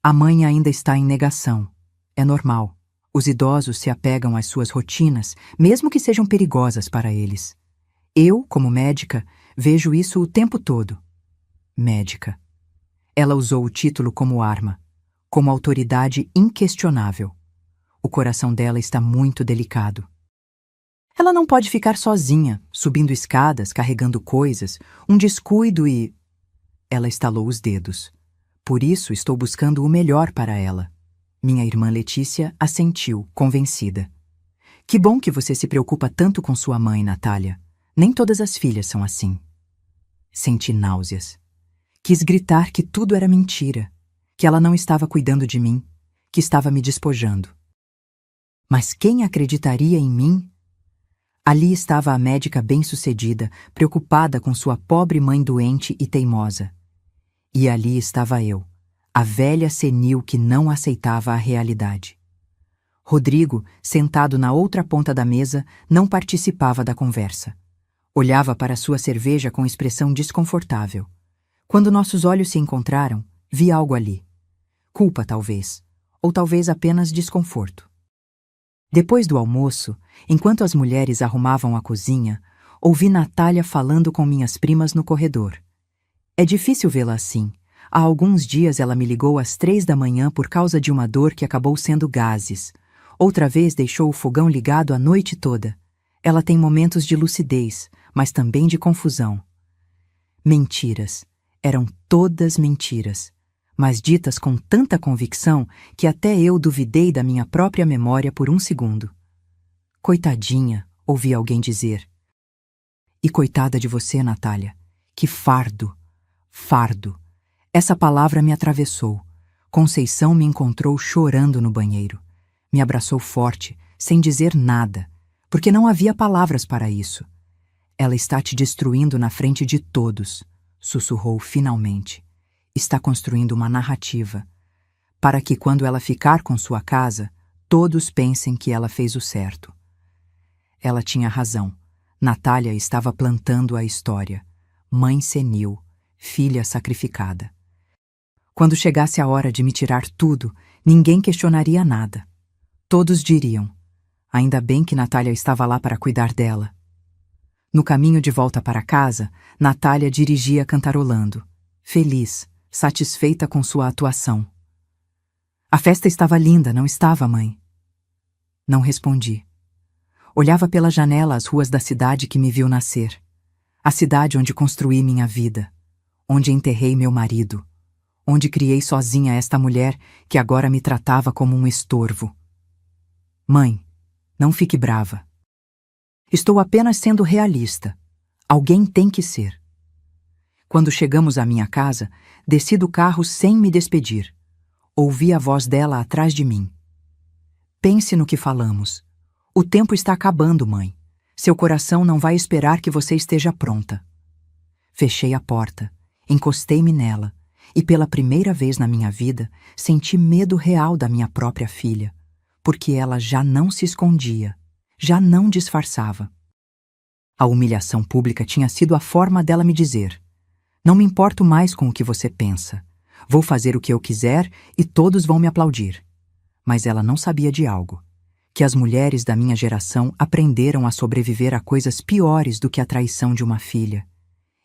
Speaker 1: A mãe ainda está em negação. É normal. Os idosos se apegam às suas rotinas, mesmo que sejam perigosas para eles. Eu, como médica, vejo isso o tempo todo. Médica. Ela usou o título como arma, como autoridade inquestionável. O coração dela está muito delicado. Ela não pode ficar sozinha, subindo escadas, carregando coisas, um descuido e... Ela estalou os dedos. Por isso estou buscando o melhor para ela. Minha irmã Letícia assentiu, convencida. Que bom que você se preocupa tanto com sua mãe, Natália. Nem todas as filhas são assim. Senti náuseas. Quis gritar que tudo era mentira, que ela não estava cuidando de mim, que estava me despojando. Mas quem acreditaria em mim? Ali estava a médica bem-sucedida, preocupada com sua pobre mãe doente e teimosa. E ali estava eu, a velha senil que não aceitava a realidade. Rodrigo, sentado na outra ponta da mesa, não participava da conversa. Olhava para sua cerveja com expressão desconfortável. Quando nossos olhos se encontraram, vi algo ali. Culpa, talvez, ou talvez apenas desconforto. Depois do almoço, enquanto as mulheres arrumavam a cozinha, ouvi Natália falando com minhas primas no corredor. É difícil vê-la assim. Há alguns dias ela me ligou às 3 da manhã por causa de uma dor que acabou sendo gases. Outra vez deixou o fogão ligado a noite toda. Ela tem momentos de lucidez, mas também de confusão. Mentiras. Eram todas mentiras, mas ditas com tanta convicção que até eu duvidei da minha própria memória por um segundo. Coitadinha, ouvi alguém dizer. E coitada de você, Natália. Que fardo. Fardo. Essa palavra me atravessou. Conceição me encontrou chorando no banheiro. Me abraçou forte, sem dizer nada, porque não havia palavras para isso. Ela está te destruindo na frente de todos, sussurrou finalmente. Está construindo uma narrativa, para que quando ela ficar com sua casa, todos pensem que ela fez o certo. Ela tinha razão. Natália estava plantando a história. Mãe senil, filha sacrificada. Quando chegasse a hora de me tirar tudo, ninguém questionaria nada. Todos diriam: ainda bem que Natália estava lá para cuidar dela. No caminho de volta para casa, Natália dirigia cantarolando, feliz, satisfeita com sua atuação. A festa estava linda, não estava, mãe? Não respondi. Olhava pela janela as ruas da cidade que me viu nascer. A cidade onde construí minha vida, onde enterrei meu marido, onde criei sozinha esta mulher que agora me tratava como um estorvo. Mãe, não fique brava. Estou apenas sendo realista. Alguém tem que ser. Quando chegamos à minha casa, desci do carro sem me despedir. Ouvi a voz dela atrás de mim. Pense no que falamos. O tempo está acabando, mãe. Seu coração não vai esperar que você esteja pronta. Fechei a porta, encostei-me nela e pela primeira vez na minha vida senti medo real da minha própria filha, porque ela já não se escondia, já não disfarçava. A humilhação pública tinha sido a forma dela me dizer: não me importo mais com o que você pensa. Vou fazer o que eu quiser e todos vão me aplaudir. Mas ela não sabia de algo. Que as mulheres da minha geração aprenderam a sobreviver a coisas piores do que a traição de uma filha.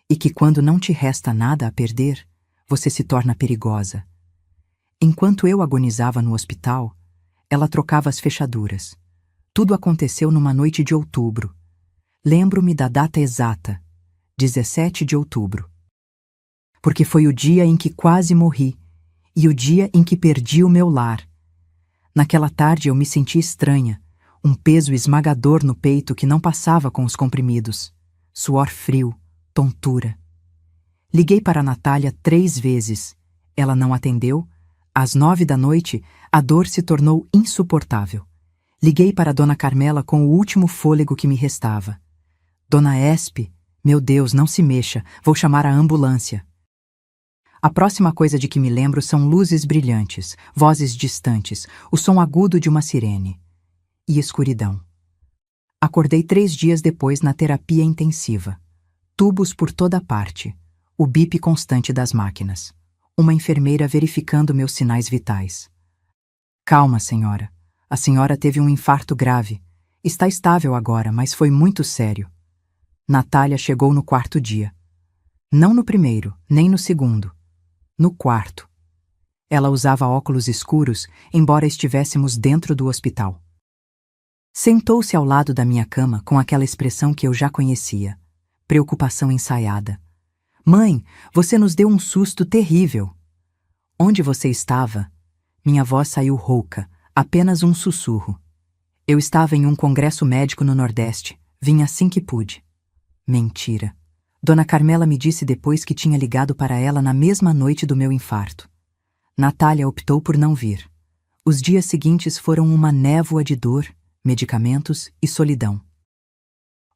Speaker 1: E que quando não te resta nada a perder, você se torna perigosa. Enquanto eu agonizava no hospital, ela trocava as fechaduras. Tudo aconteceu numa noite de outubro. Lembro-me da data exata, 17 de outubro. Porque foi o dia em que quase morri e o dia em que perdi o meu lar. Naquela tarde eu me senti estranha, um peso esmagador no peito que não passava com os comprimidos, suor frio, tontura. Liguei para a Natália 3 vezes. Ela não atendeu. Às 9 da noite, a dor se tornou insuportável. Liguei para Dona Carmela com o último fôlego que me restava. Dona Espe, meu Deus, não se mexa, vou chamar a ambulância. A próxima coisa de que me lembro são luzes brilhantes, vozes distantes, o som agudo de uma sirene. E escuridão. Acordei 3 dias depois na terapia intensiva. Tubos por toda parte. O bip constante das máquinas. Uma enfermeira verificando meus sinais vitais. Calma, senhora. A senhora teve um infarto grave. Está estável agora, mas foi muito sério. Natália chegou no 4º dia. Não no primeiro, nem no segundo. No 4º. Ela usava óculos escuros, embora estivéssemos dentro do hospital. Sentou-se ao lado da minha cama com aquela expressão que eu já conhecia. Preocupação ensaiada. Mãe, você nos deu um susto terrível. Onde você estava? Minha voz saiu rouca, apenas um sussurro. Eu estava em um congresso médico no Nordeste. Vim assim que pude. Mentira. Dona Carmela me disse depois que tinha ligado para ela na mesma noite do meu infarto. Natália optou por não vir. Os dias seguintes foram uma névoa de dor, medicamentos e solidão.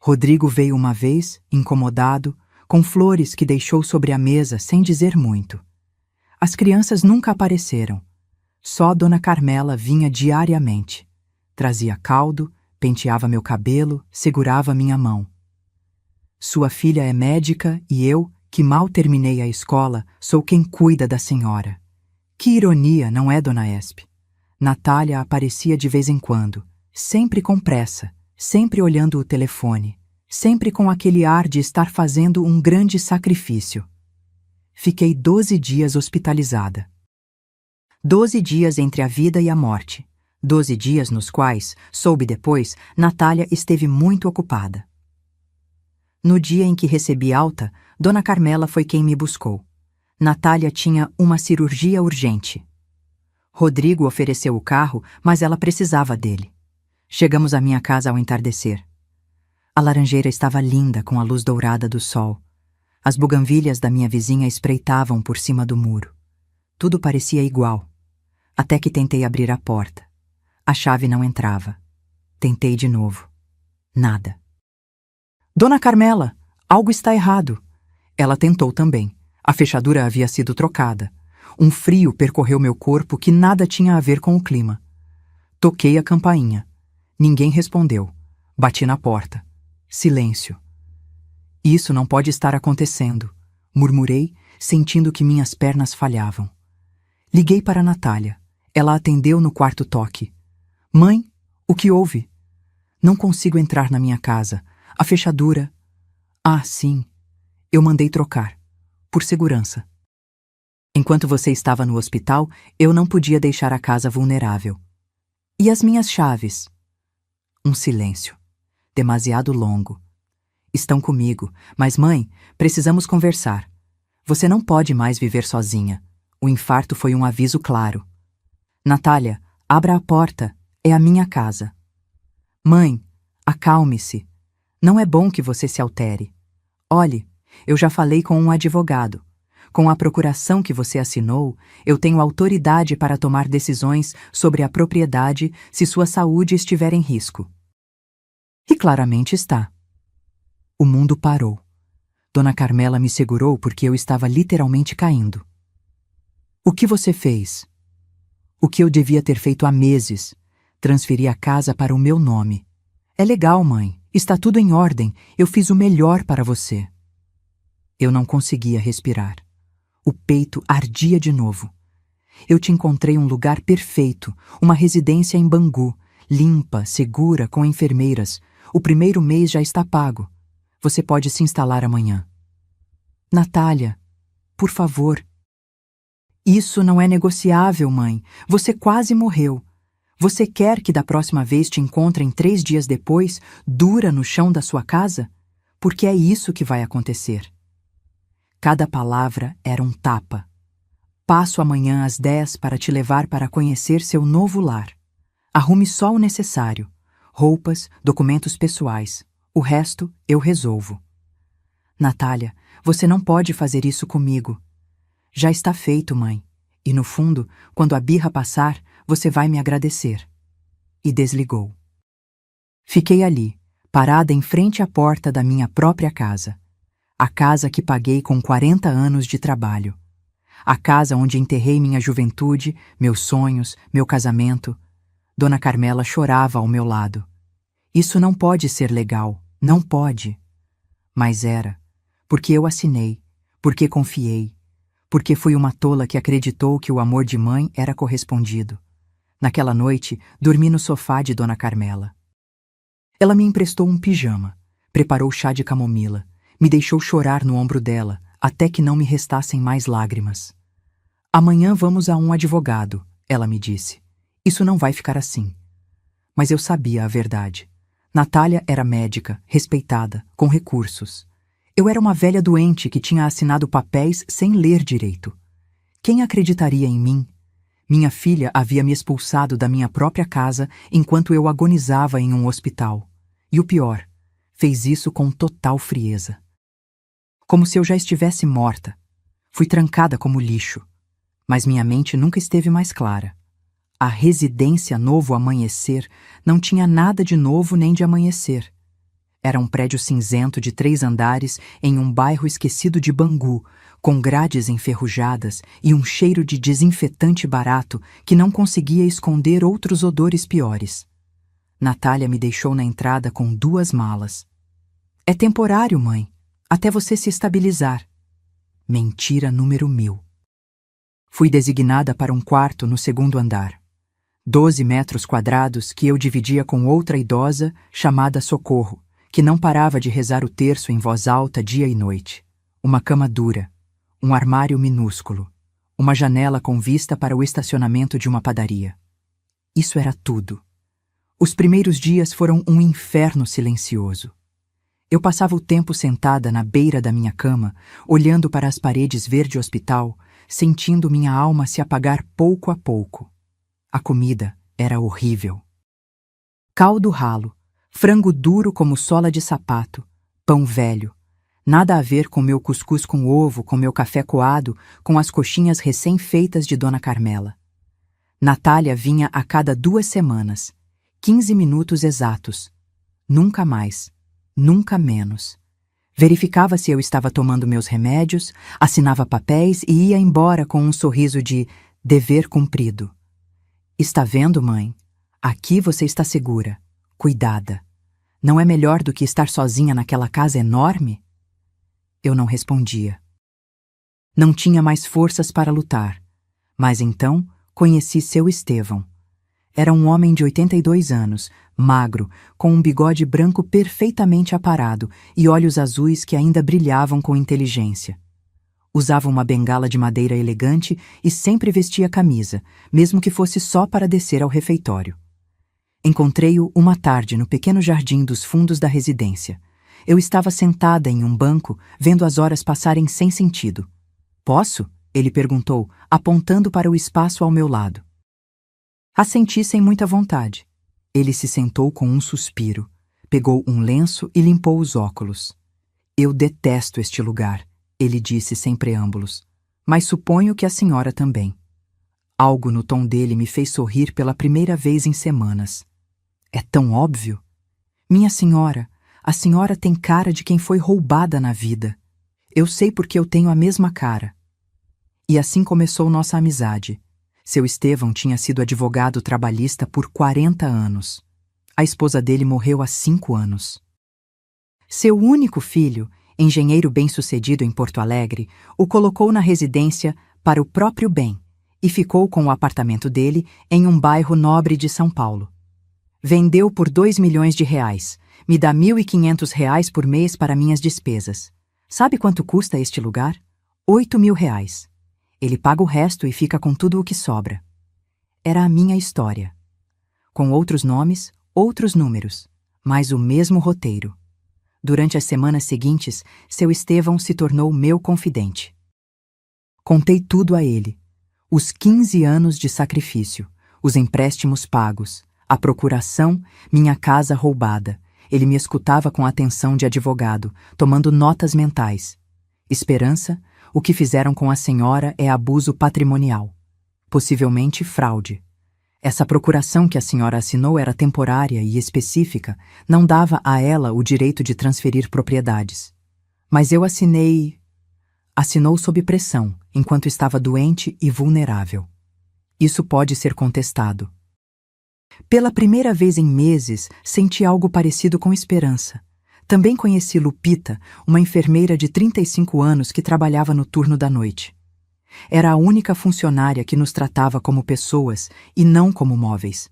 Speaker 1: Rodrigo veio uma vez, incomodado, com flores que deixou sobre a mesa sem dizer muito. As crianças nunca apareceram. Só Dona Carmela vinha diariamente. Trazia caldo, penteava meu cabelo, segurava minha mão. Sua filha é médica e eu, que mal terminei a escola, sou quem cuida da senhora. Que ironia, não é, Dona Espe? Natália aparecia de vez em quando, sempre com pressa, sempre olhando o telefone, sempre com aquele ar de estar fazendo um grande sacrifício. Fiquei 12 dias hospitalizada. 12 dias entre a vida e a morte. 12 dias nos quais, soube depois, Natália esteve muito ocupada. No dia em que recebi alta, Dona Carmela foi quem me buscou. Natália tinha uma cirurgia urgente. Rodrigo ofereceu o carro, mas ela precisava dele. Chegamos à minha casa ao entardecer. A laranjeira estava linda com a luz dourada do sol. As buganvílias da minha vizinha espreitavam por cima do muro. Tudo parecia igual. Até que tentei abrir a porta. A chave não entrava. Tentei de novo. Nada. Dona Carmela, algo está errado. Ela tentou também. A fechadura havia sido trocada. Um frio percorreu meu corpo que nada tinha a ver com o clima. Toquei a campainha. Ninguém respondeu. Bati na porta. Silêncio. Isso não pode estar acontecendo, murmurei, sentindo que minhas pernas falhavam. Liguei para Natália. Ela atendeu no quarto toque. Mãe, o que houve? Não consigo entrar na minha casa. A fechadura... Ah, sim. Eu mandei trocar. Por segurança. Enquanto você estava no hospital, eu não podia deixar a casa vulnerável. E as minhas chaves? Um silêncio. Demasiado longo. Estão comigo, mas mãe, precisamos conversar. Você não pode mais viver sozinha. O infarto foi um aviso claro. Natália, abra a porta. É a minha casa. Mãe, acalme-se. Não é bom que você se altere. Olhe, eu já falei com um advogado. Com a procuração que você assinou, eu tenho autoridade para tomar decisões sobre a propriedade se sua saúde estiver em risco. E claramente está. O mundo parou. Dona Carmela me segurou porque eu estava literalmente caindo. O que você fez? O que eu devia ter feito há meses. Transferi a casa para o meu nome. É legal, mãe. Está tudo em ordem. Eu fiz o melhor para você. Eu não conseguia respirar. O peito ardia de novo. Eu te encontrei um lugar perfeito, uma residência em Bangu, limpa, segura, com enfermeiras. O primeiro mês já está pago. Você pode se instalar amanhã. Natália, por favor. Isso não é negociável, mãe. Você quase morreu. Você quer que da próxima vez te encontrem 3 dias depois, dura no chão da sua casa? Porque é isso que vai acontecer. Cada palavra era um tapa. Passo amanhã às 10 para te levar para conhecer seu novo lar. Arrume só o necessário. Roupas, documentos pessoais. O resto eu resolvo. Natália, você não pode fazer isso comigo. Já está feito, mãe. E no fundo, quando a birra passar, você vai me agradecer. E desligou. Fiquei ali, parada em frente à porta da minha própria casa. A casa que paguei com 40 anos de trabalho. A casa onde enterrei minha juventude, meus sonhos, meu casamento. Dona Carmela chorava ao meu lado. Isso não pode ser legal, não pode. Mas era, porque eu assinei, porque confiei, porque fui uma tola que acreditou que o amor de mãe era correspondido. Naquela noite, dormi no sofá de Dona Carmela. Ela me emprestou um pijama, preparou chá de camomila, me deixou chorar no ombro dela, até que não me restassem mais lágrimas. Amanhã vamos a um advogado, ela me disse. Isso não vai ficar assim. Mas eu sabia a verdade. Natália era médica, respeitada, com recursos. Eu era uma velha doente que tinha assinado papéis sem ler direito. Quem acreditaria em mim? Minha filha havia me expulsado da minha própria casa enquanto eu agonizava em um hospital. E o pior, fez isso com total frieza. Como se eu já estivesse morta. Fui trancada como lixo. Mas minha mente nunca esteve mais clara. A residência Novo Amanhecer não tinha nada de novo nem de amanhecer. Era um prédio cinzento de 3 andares em um bairro esquecido de Bangu, com grades enferrujadas e um cheiro de desinfetante barato que não conseguia esconder outros odores piores. Natália me deixou na entrada com 2 malas. É temporário, mãe, até você se estabilizar. Mentira número 1000. Fui designada para um quarto no 2º andar. 12 metros quadrados que eu dividia com outra idosa chamada Socorro, que não parava de rezar o terço em voz alta dia e noite. Uma cama dura, um armário minúsculo, uma janela com vista para o estacionamento de uma padaria. Isso era tudo. Os primeiros dias foram um inferno silencioso. Eu passava o tempo sentada na beira da minha cama, olhando para as paredes verde hospital, sentindo minha alma se apagar pouco a pouco. A comida era horrível. Caldo ralo, frango duro como sola de sapato, pão velho. Nada a ver com meu cuscuz com ovo, com meu café coado, com as coxinhas recém-feitas de Dona Carmela. Natália vinha a cada 2 semanas, 15 minutos exatos. Nunca mais, nunca menos. Verificava se eu estava tomando meus remédios, assinava papéis e ia embora com um sorriso de dever cumprido. Está vendo, mãe? Aqui você está segura, cuidada. Não é melhor do que estar sozinha naquela casa enorme? Eu não respondia. Não tinha mais forças para lutar, mas então conheci seu Estevão. Era um homem de 82 anos, magro, com um bigode branco perfeitamente aparado e olhos azuis que ainda brilhavam com inteligência. Usava uma bengala de madeira elegante e sempre vestia camisa, mesmo que fosse só para descer ao refeitório. Encontrei-o uma tarde no pequeno jardim dos fundos da residência. Eu estava sentada em um banco, vendo as horas passarem sem sentido. Posso? Ele perguntou, apontando para o espaço ao meu lado. Assenti sem muita vontade. Ele se sentou com um suspiro, pegou um lenço e limpou os óculos. Eu detesto este lugar, ele disse sem preâmbulos, mas suponho que a senhora também. Algo no tom dele me fez sorrir pela primeira vez em semanas. É tão óbvio. Minha senhora, a senhora tem cara de quem foi roubada na vida. Eu sei porque eu tenho a mesma cara. E assim começou nossa amizade. Seu Estevão tinha sido advogado trabalhista por 40 anos. A esposa dele morreu há 5 anos. Seu único filho, engenheiro bem-sucedido em Porto Alegre, o colocou na residência para o próprio bem e ficou com o apartamento dele em um bairro nobre de São Paulo. Vendeu por R$2 milhões, me dá R$1.500 por mês para minhas despesas. Sabe quanto custa este lugar? R$8.000. Ele paga o resto e fica com tudo o que sobra. Era a minha história. Com outros nomes, outros números, mas o mesmo roteiro. Durante as semanas seguintes, seu Estevão se tornou meu confidente. Contei tudo a ele. Os 15 anos de sacrifício, os empréstimos pagos, a procuração, minha casa roubada. Ele me escutava com atenção de advogado, tomando notas mentais. Esperança, o que fizeram com a senhora é abuso patrimonial. Possivelmente fraude. Essa procuração que a senhora assinou era temporária e específica, não dava a ela o direito de transferir propriedades. Mas eu assinei... Assinou sob pressão, enquanto estava doente e vulnerável. Isso pode ser contestado. Pela primeira vez em meses, senti algo parecido com esperança. Também conheci Lupita, uma enfermeira de 35 anos que trabalhava no turno da noite. Era a única funcionária que nos tratava como pessoas e não como móveis.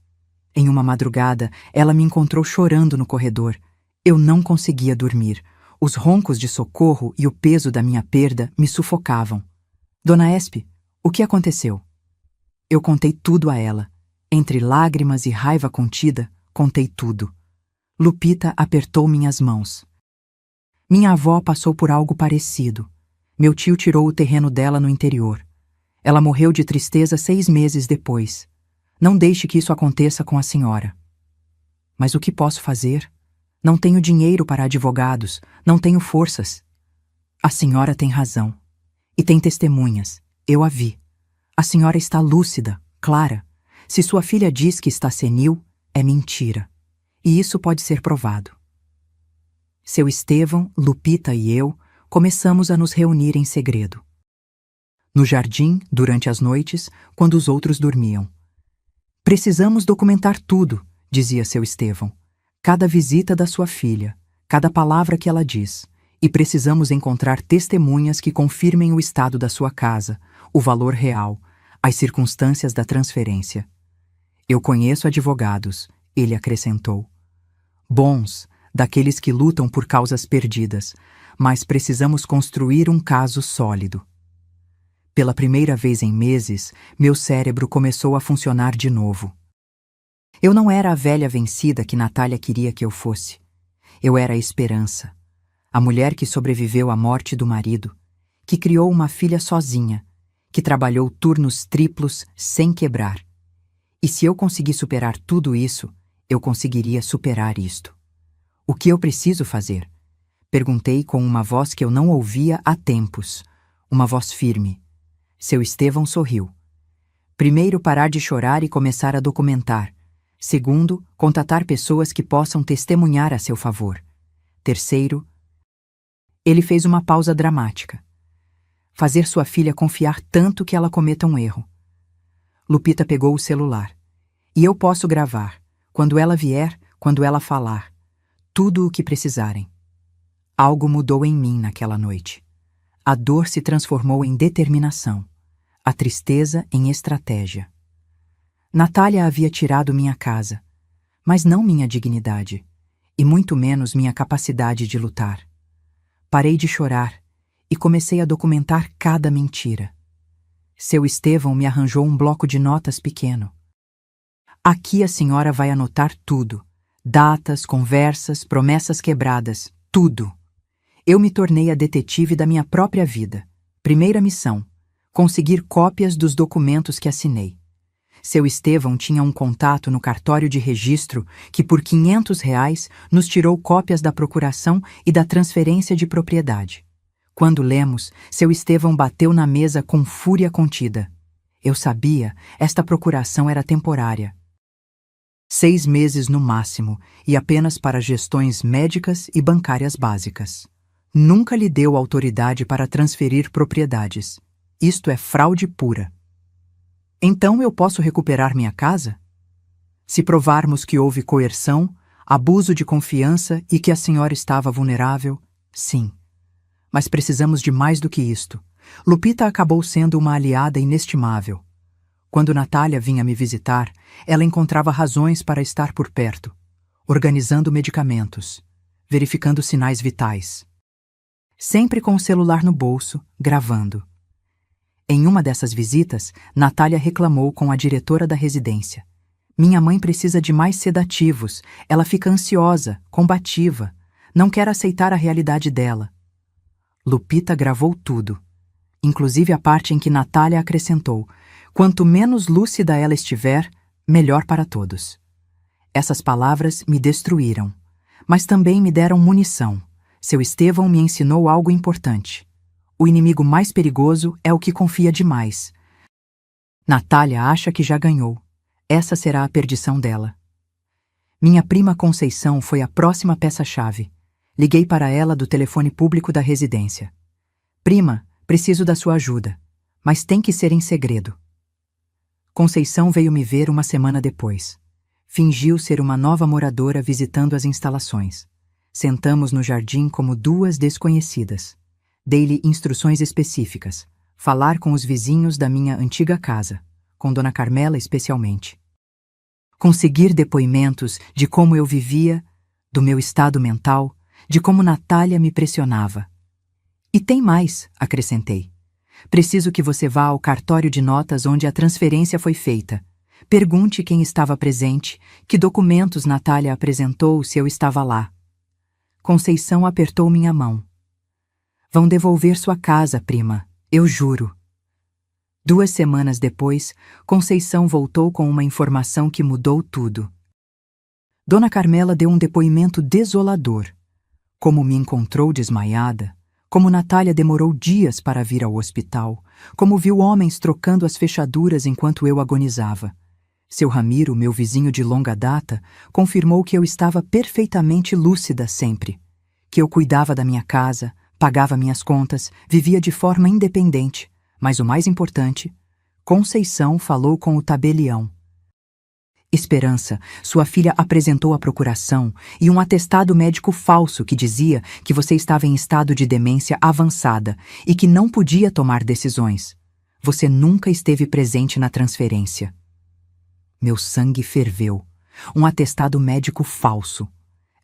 Speaker 1: Em uma madrugada, ela me encontrou chorando no corredor. Eu não conseguia dormir. Os roncos de socorro e o peso da minha perda me sufocavam. Dona Espe, o que aconteceu? Eu contei tudo a ela. Entre lágrimas e raiva contida, contei tudo. Lupita apertou minhas mãos. Minha avó passou por algo parecido. Meu tio tirou o terreno dela no interior. Ela morreu de tristeza 6 meses depois. Não deixe que isso aconteça com a senhora. Mas o que posso fazer? Não tenho dinheiro para advogados, não tenho forças. A senhora tem razão. E tem testemunhas. Eu a vi. A senhora está lúcida, clara. Se sua filha diz que está senil, é mentira. E isso pode ser provado. Seu Estevão, Lupita e eu começamos a nos reunir em segredo. No jardim, durante as noites, quando os outros dormiam. Precisamos documentar tudo, dizia seu Estevão. Cada visita da sua filha, cada palavra que ela diz. E precisamos encontrar testemunhas que confirmem o estado da sua casa, o valor real, as circunstâncias da transferência. Eu conheço advogados, ele acrescentou. Bons, daqueles que lutam por causas perdidas, mas precisamos construir um caso sólido. Pela primeira vez em meses, meu cérebro começou a funcionar de novo. Eu não era a velha vencida que Natália queria que eu fosse. Eu era a esperança. A mulher que sobreviveu à morte do marido, que criou uma filha sozinha, que trabalhou turnos triplos sem quebrar. E se eu conseguir superar tudo isso, eu conseguiria superar isto. O que eu preciso fazer? Perguntei com uma voz que eu não ouvia há tempos, uma voz firme. Seu Estevão sorriu. Primeiro, parar de chorar e começar a documentar. Segundo, contatar pessoas que possam testemunhar a seu favor. Terceiro, ele fez uma pausa dramática. Fazer sua filha confiar tanto que ela cometa um erro. Lupita pegou o celular. E eu posso gravar, quando ela vier, quando ela falar, tudo o que precisarem. Algo mudou em mim naquela noite. A dor se transformou em determinação, a tristeza em estratégia. Natália havia tirado minha casa, mas não minha dignidade, e muito menos minha capacidade de lutar. Parei de chorar e comecei a documentar cada mentira. Seu Estevão me arranjou um bloco de notas pequeno. Aqui a senhora vai anotar tudo. Datas, conversas, promessas quebradas, tudo. Eu me tornei a detetive da minha própria vida. Primeira missão: conseguir cópias dos documentos que assinei. Seu Estevão tinha um contato no cartório de registro que, por R$ 500, nos tirou cópias da procuração e da transferência de propriedade. Quando lemos, seu Estevão bateu na mesa com fúria contida. Eu sabia, esta procuração era temporária. 6 meses no máximo, e apenas para gestões médicas e bancárias básicas. Nunca lhe deu autoridade para transferir propriedades. Isto é fraude pura. Então eu posso recuperar minha casa? Se provarmos que houve coerção, abuso de confiança e que a senhora estava vulnerável, sim. Mas precisamos de mais do que isto. Lupita acabou sendo uma aliada inestimável. Quando Natália vinha me visitar, ela encontrava razões para estar por perto, organizando medicamentos, verificando sinais vitais. Sempre com o celular no bolso, gravando. Em uma dessas visitas, Natália reclamou com a diretora da residência. Minha mãe precisa de mais sedativos, ela fica ansiosa, combativa, não quer aceitar a realidade dela. Lupita gravou tudo, inclusive a parte em que Natália acrescentou: quanto menos lúcida ela estiver, melhor para todos. Essas palavras me destruíram, mas também me deram munição. Seu Estevão me ensinou algo importante. O inimigo mais perigoso é o que confia demais. Natália acha que já ganhou. Essa será a perdição dela. Minha prima Conceição foi a próxima peça-chave. Liguei para ela do telefone público da residência. Prima, preciso da sua ajuda, mas tem que ser em segredo. Conceição veio me ver uma semana depois. Fingiu ser uma nova moradora visitando as instalações. Sentamos no jardim como duas desconhecidas. Dei-lhe instruções específicas. Falar com os vizinhos da minha antiga casa, com Dona Carmela especialmente. Conseguir depoimentos de como eu vivia, do meu estado mental, de como Natália me pressionava. E tem mais, acrescentei. Preciso que você vá ao cartório de notas onde a transferência foi feita. Pergunte quem estava presente, que documentos Natália apresentou se eu estava lá. Conceição apertou minha mão. Vão devolver sua casa, prima, eu juro. 2 semanas depois, Conceição voltou com uma informação que mudou tudo. Dona Carmela deu um depoimento desolador. Como me encontrou desmaiada, como Natália demorou dias para vir ao hospital, como viu homens trocando as fechaduras enquanto eu agonizava. Seu Ramiro, meu vizinho de longa data, confirmou que eu estava perfeitamente lúcida sempre, que eu cuidava da minha casa, pagava minhas contas, vivia de forma independente, mas o mais importante, Conceição falou com o tabelião. Esperança, sua filha apresentou a procuração e um atestado médico falso que dizia que você estava em estado de demência avançada e que não podia tomar decisões. Você nunca esteve presente na transferência. Meu sangue ferveu. Um atestado médico falso.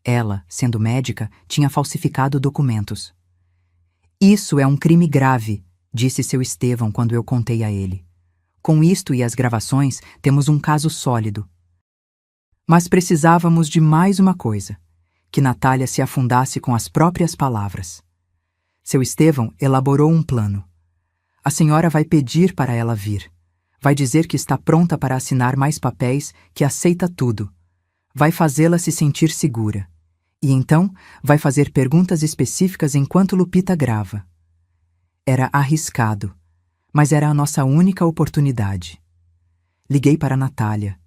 Speaker 1: Ela, sendo médica, tinha falsificado documentos. Isso é um crime grave, disse seu Estevão quando eu contei a ele. Com isto e as gravações, temos um caso sólido. Mas precisávamos de mais uma coisa, que Natália se afundasse com as próprias palavras. Seu Estevão elaborou um plano. A senhora vai pedir para ela vir. Vai dizer que está pronta para assinar mais papéis, que aceita tudo. Vai fazê-la se sentir segura. E então vai fazer perguntas específicas enquanto Lupita grava. Era arriscado, mas era a nossa única oportunidade. Liguei para Natália.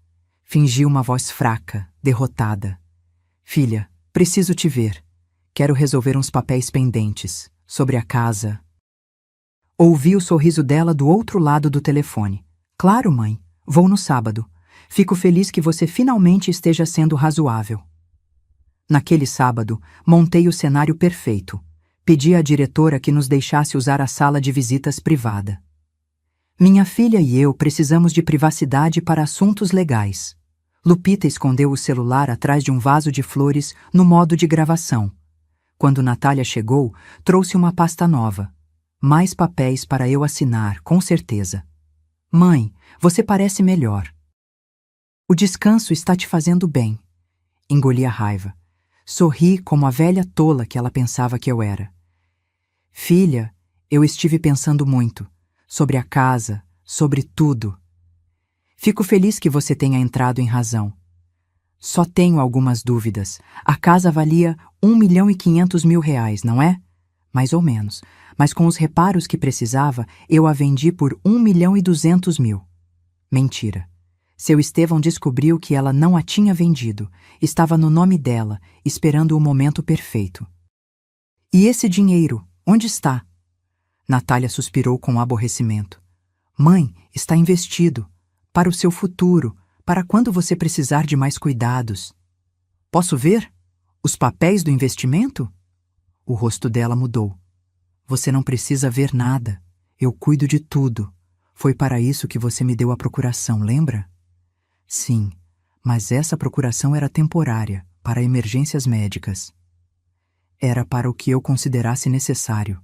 Speaker 1: Fingi uma voz fraca, derrotada. Filha, preciso te ver. Quero resolver uns papéis pendentes, sobre a casa. Ouvi o sorriso dela do outro lado do telefone. Claro, mãe. Vou no sábado. Fico feliz que você finalmente esteja sendo razoável. Naquele sábado, montei o cenário perfeito. Pedi à diretora que nos deixasse usar a sala de visitas privada. Minha filha e eu precisamos de privacidade para assuntos legais. Lupita escondeu o celular atrás de um vaso de flores no modo de gravação. Quando Natália chegou, trouxe uma pasta nova. Mais papéis para eu assinar, com certeza. Mãe, você parece melhor. O descanso está te fazendo bem. Engoli a raiva. Sorri como a velha tola que ela pensava que eu era. Filha, eu estive pensando muito. Sobre a casa, sobre tudo. Fico feliz que você tenha entrado em razão. Só tenho algumas dúvidas. A casa valia R$ 1.500.000, não é? Mais ou menos. Mas com os reparos que precisava, eu a vendi por R$ 1.200.000. Mentira. Seu Estevão descobriu que ela não a tinha vendido. Estava no nome dela, esperando o momento perfeito. E esse dinheiro, onde está? Natália suspirou com aborrecimento. Mãe, está investido. Para o seu futuro, para quando você precisar de mais cuidados. Posso ver? Os papéis do investimento? O rosto dela mudou. Você não precisa ver nada. Eu cuido de tudo. Foi para isso que você me deu a procuração, lembra? Sim, mas essa procuração era temporária, para emergências médicas. Era para o que eu considerasse necessário.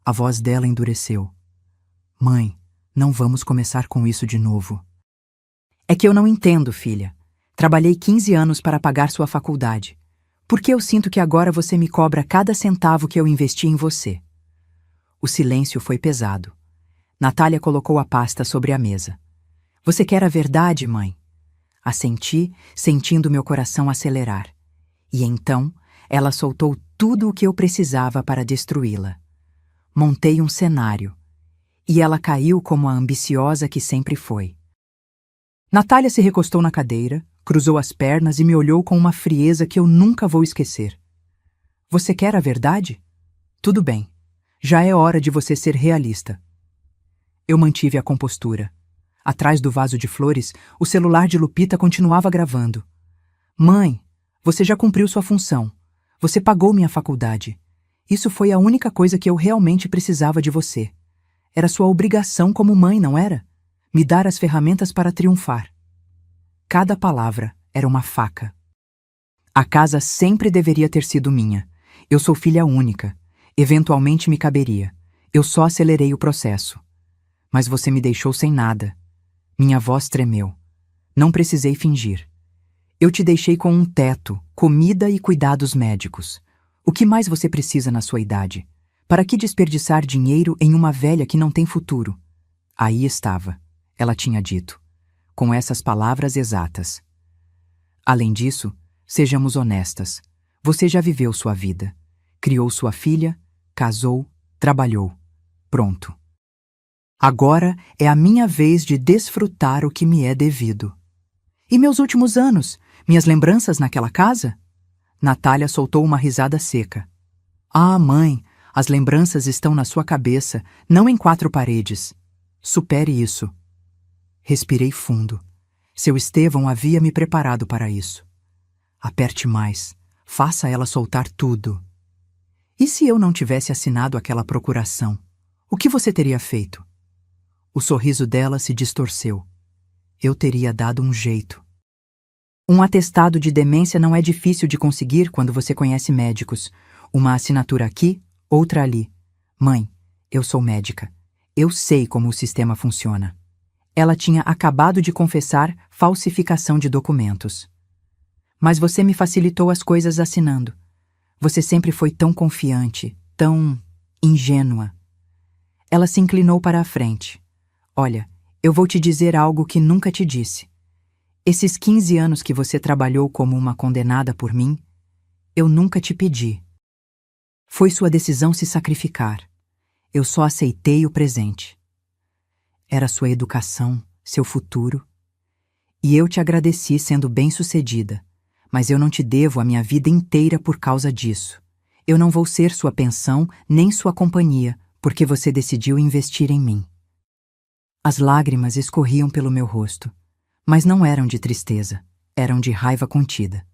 Speaker 1: A voz dela endureceu. Mãe, não vamos começar com isso de novo. É que eu não entendo, filha. Trabalhei 15 anos para pagar sua faculdade. Por que eu sinto que agora você me cobra cada centavo que eu investi em você? O silêncio foi pesado. Natália colocou a pasta sobre a mesa. Você quer a verdade, mãe? Assenti, sentindo meu coração acelerar. E então, ela soltou tudo o que eu precisava para destruí-la. Montei um cenário. E ela caiu como a ambiciosa que sempre foi. Natália se recostou na cadeira, cruzou as pernas e me olhou com uma frieza que eu nunca vou esquecer. Você quer a verdade? Tudo bem. Já é hora de você ser realista. Eu mantive a compostura. Atrás do vaso de flores, o celular de Lupita continuava gravando. Mãe, você já cumpriu sua função. Você pagou minha faculdade. Isso foi a única coisa que eu realmente precisava de você. Era sua obrigação como mãe, não era? Me dar as ferramentas para triunfar. Cada palavra era uma faca. A casa sempre deveria ter sido minha. Eu sou filha única. Eventualmente me caberia. Eu só acelerei o processo. Mas você me deixou sem nada. Minha voz tremeu. Não precisei fingir. Eu te deixei com um teto, comida e cuidados médicos. O que mais você precisa na sua idade? Para que desperdiçar dinheiro em uma velha que não tem futuro? Aí estava, ela tinha dito, com essas palavras exatas. Além disso, sejamos honestas. Você já viveu sua vida. Criou sua filha, casou, trabalhou. Pronto. Agora é a minha vez de desfrutar o que me é devido. E meus últimos anos? Minhas lembranças naquela casa? Natália soltou uma risada seca. Ah, mãe, as lembranças estão na sua cabeça, não em 4 paredes. Supere isso. Respirei fundo. Seu Estevão havia me preparado para isso. Aperte mais. Faça ela soltar tudo. E se eu não tivesse assinado aquela procuração? O que você teria feito? O sorriso dela se distorceu. Eu teria dado um jeito. Um atestado de demência não é difícil de conseguir quando você conhece médicos. Uma assinatura aqui, outra ali. Mãe, eu sou médica. Eu sei como o sistema funciona. Ela tinha acabado de confessar falsificação de documentos. Mas você me facilitou as coisas assinando. Você sempre foi tão confiante, tão ingênua. Ela se inclinou para a frente. Olha, eu vou te dizer algo que nunca te disse. Esses 15 anos que você trabalhou como uma condenada por mim, eu nunca te pedi. Foi sua decisão se sacrificar. Eu só aceitei o presente. Era sua educação, seu futuro. E eu te agradeci sendo bem-sucedida, mas eu não te devo a minha vida inteira por causa disso. Eu não vou ser sua pensão nem sua companhia, porque você decidiu investir em mim. As lágrimas escorriam pelo meu rosto, mas não eram de tristeza, eram de raiva contida.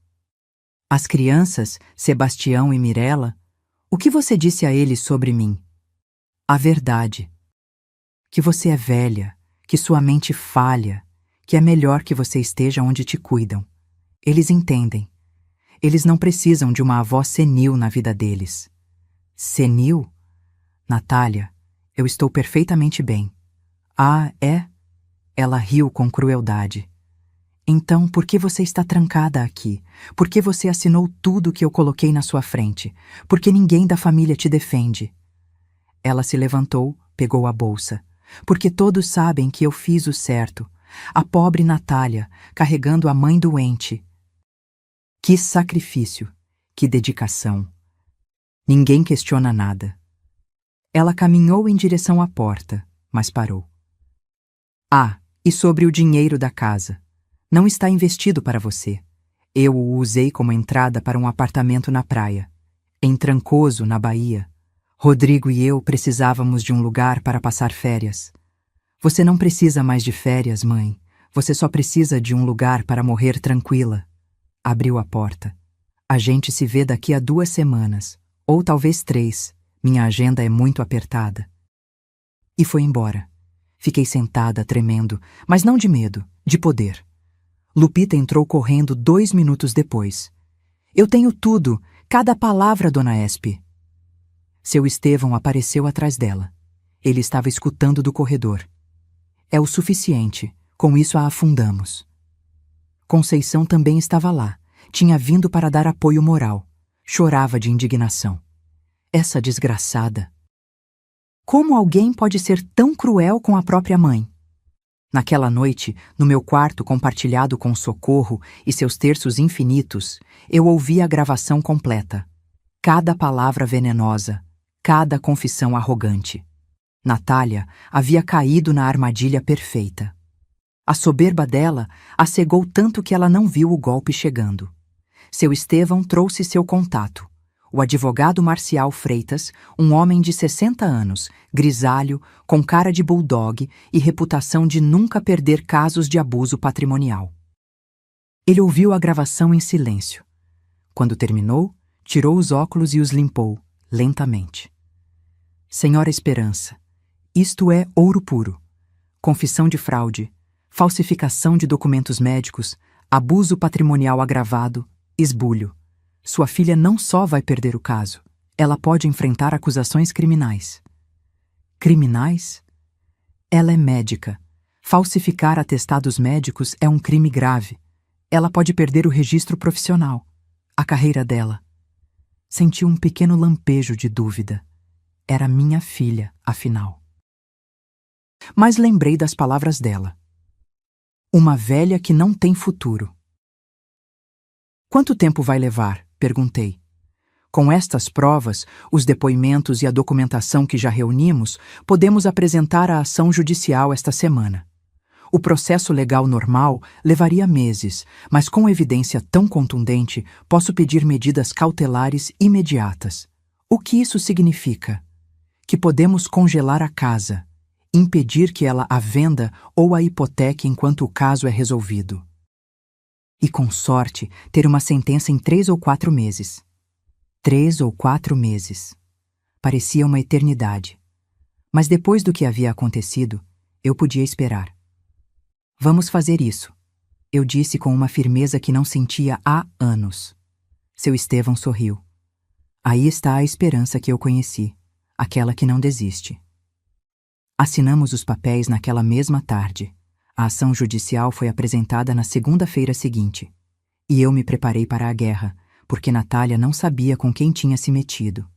Speaker 1: As crianças, Sebastião e Mirella, o que você disse a eles sobre mim? A verdade. Que você é velha, que sua mente falha, que é melhor que você esteja onde te cuidam. Eles entendem. Eles não precisam de uma avó senil na vida deles. Senil? Natália, eu estou perfeitamente bem. Ah, é? Ela riu com crueldade. Então, por que você está trancada aqui? Por que você assinou tudo que eu coloquei na sua frente? Por que ninguém da família te defende? Ela se levantou, pegou a bolsa. Porque todos sabem que eu fiz o certo. A pobre Natália, carregando a mãe doente. Que sacrifício, que dedicação. Ninguém questiona nada. Ela caminhou em direção à porta, mas parou. Ah, e sobre o dinheiro da casa. Não está investido para você. Eu o usei como entrada para um apartamento na praia. Em Trancoso, na Bahia. Rodrigo e eu precisávamos de um lugar para passar férias. Você não precisa mais de férias, mãe. Você só precisa de um lugar para morrer tranquila. Abriu a porta. A gente se vê daqui a 2 semanas, ou talvez 3. Minha agenda é muito apertada. E foi embora. Fiquei sentada, tremendo, mas não de medo, de poder. Lupita entrou correndo 2 minutos depois. Eu tenho tudo, cada palavra, dona Espe. Seu Estevão apareceu atrás dela. Ele estava escutando do corredor. É o suficiente, com isso a afundamos. Conceição também estava lá. Tinha vindo para dar apoio moral. Chorava de indignação. Essa desgraçada. Como alguém pode ser tão cruel com a própria mãe? Naquela noite, no meu quarto compartilhado com Socorro e seus terços infinitos, eu ouvi a gravação completa. Cada palavra venenosa, cada confissão arrogante. Natália havia caído na armadilha perfeita. A soberba dela a cegou tanto que ela não viu o golpe chegando. Seu Estevão trouxe seu contato. O advogado Marcial Freitas, um homem de 60 anos, grisalho, com cara de bulldog e reputação de nunca perder casos de abuso patrimonial. Ele ouviu a gravação em silêncio. Quando terminou, tirou os óculos e os limpou, lentamente. Senhora Esperança, isto é ouro puro. Confissão de fraude, falsificação de documentos médicos, abuso patrimonial agravado, esbulho. Sua filha não só vai perder o caso, ela pode enfrentar acusações criminais. Criminais? Ela é médica. Falsificar atestados médicos é um crime grave. Ela pode perder o registro profissional, a carreira dela. Senti um pequeno lampejo de dúvida. Era minha filha, afinal. Mas lembrei das palavras dela. Uma velha que não tem futuro. Quanto tempo vai levar? Perguntei. Com estas provas, os depoimentos e a documentação que já reunimos, podemos apresentar a ação judicial esta semana. O processo legal normal levaria meses, mas com evidência tão contundente, posso pedir medidas cautelares imediatas. O que isso significa? Que podemos congelar a casa, impedir que ela a venda ou a hipoteque enquanto o caso é resolvido. E, com sorte, ter uma sentença em 3 ou 4 meses. 3 ou 4 meses. Parecia uma eternidade. Mas depois do que havia acontecido, eu podia esperar. Vamos fazer isso, eu disse com uma firmeza que não sentia há anos. Seu Estevão sorriu. Aí está a esperança que eu conheci, aquela que não desiste. Assinamos os papéis naquela mesma tarde. A ação judicial foi apresentada na segunda-feira seguinte. E eu me preparei para a guerra, porque Natália não sabia com quem tinha se metido.